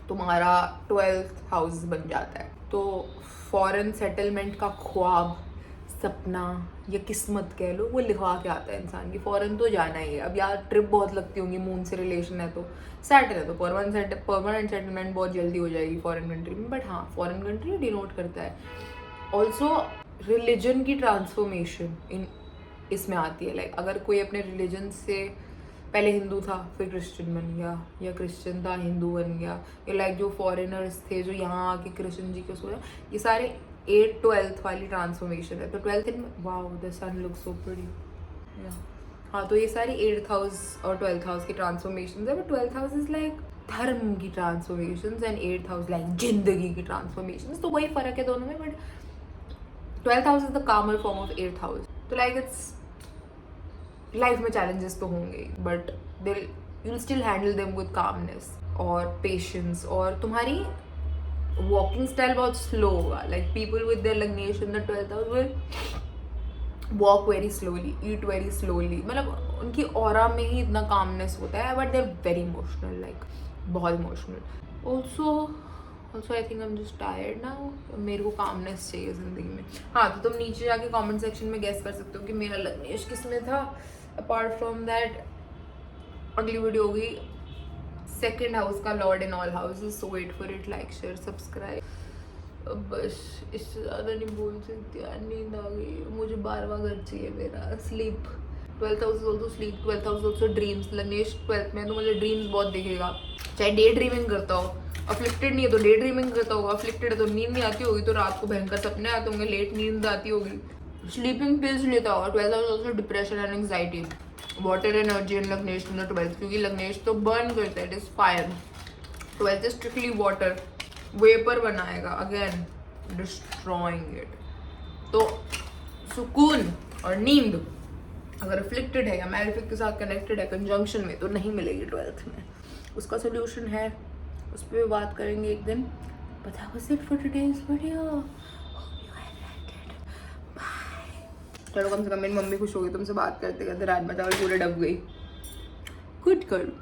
तुम्हारा 12th हाउस बन जाता है, तो फॉरेन सेटलमेंट का ख्वाब, सपना या किस्मत कह लो, वो लिखवा के आता है इंसान की, फॉरेन तो जाना ही है। अब यार ट्रिप बहुत लगती होंगी, मून से रिलेशन है तो सैटल है, तो परमानेंट सेटलमेंट बहुत जल्दी हो जाएगी फॉरेन कंट्री में, बट हाँ फॉरेन कंट्री डिनोट करता है ऑल्सो रिलीजन की ट्रांसफॉर्मेशन इन इसमें आती है। लाइक अगर कोई अपने रिलीजन से पहले हिंदू था फिर क्रिश्चियन बन गया, या क्रिश्चियन था हिंदू बन गया, या लाइक जो फॉरेनर्स थे जो यहाँ आके कृष्ण जी के सो, ये सारे 8th 12th वाली ट्रांसफॉर्मेशन है। तो 12th in wow the sun look so pretty, हाँ तो ये सारी 8th हाउस और 12th हाउस की ट्रांसफॉर्मेशन है, but 12th house is like धर्म की transformation and 8th house like जिंदगी की ट्रांसफॉर्मेशन, तो वही फर्क है दोनों में, but 12th house is the calmer form of 8th house. तो लाइक इट्स लाइफ में चैलेंजेस तो होंगे, but they you still handle them with calmness और पेशेंस, और तुम्हारी वॉकिंग स्टाइल बहुत स्लो होगा, लाइक पीपल विद देयर लग्नेश in the 12th house will walk very slowly, eat very slowly, मतलब उनकी ऑरा में ही इतना कामनेस होता है, but they are very emotional, like बहुत emotional. Also I think I am just tired now, मेरे को कामनेस चाहिए ज़िंदगी में। हाँ तो तुम नीचे जाके कमेंट सेक्शन में गेस कर सकते हो कि मेरा लग्नेश किस में था। अपार्ट फ्रॉम दैट अगली वीडियो होगी 2nd हाउस का lord in all houses, so wait for it, like share subscribe. बस इससे ज़्यादा नहीं बोल सकती यार, नींद आ गई मुझे, 12वां घर चाहिए मेरा, sleep. 12th house is also sleep, 12th house also dreams, लग्नेश 12th में तो मुझे ड्रीम्स बहुत दिखेगा, चाहे डे ड्रीमिंग करता हो, अफ्लिक्टेड नहीं है तो डे ड्रीमिंग करता होगा, अफ्लिक्टेड है तो नींद नहीं आती होगी, तो रात को भयंकर सपने आते होंगे, लेट नींद आती होगी, स्लीपिंग पिल्स लेता होगा। 12th house also depression and anxiety, water energy and लग्नेश इन द 12th, क्योंकि लग्नेश तो बर्न करता है, it is fire. 12th is strictly water, vapour बनाएगा, अगेन डिस्ट्रॉइंग इट। तो सुकून और नींद अगर अफ्लिक्टेड है या मैलेफिक के साथ कनेक्टेड है कंजंक्शन में, तो नहीं मिलेगी 12th में। उसका सोल्यूशन है, उस पर बात करेंगे एक दिन। But that was it for today's video. Hope you guys liked it. Bye. चलो कम से कम मेरी मम्मी खुश हो गई तुमसे बात करते करते, राजमा चावल पूरे डब गई। Good girl.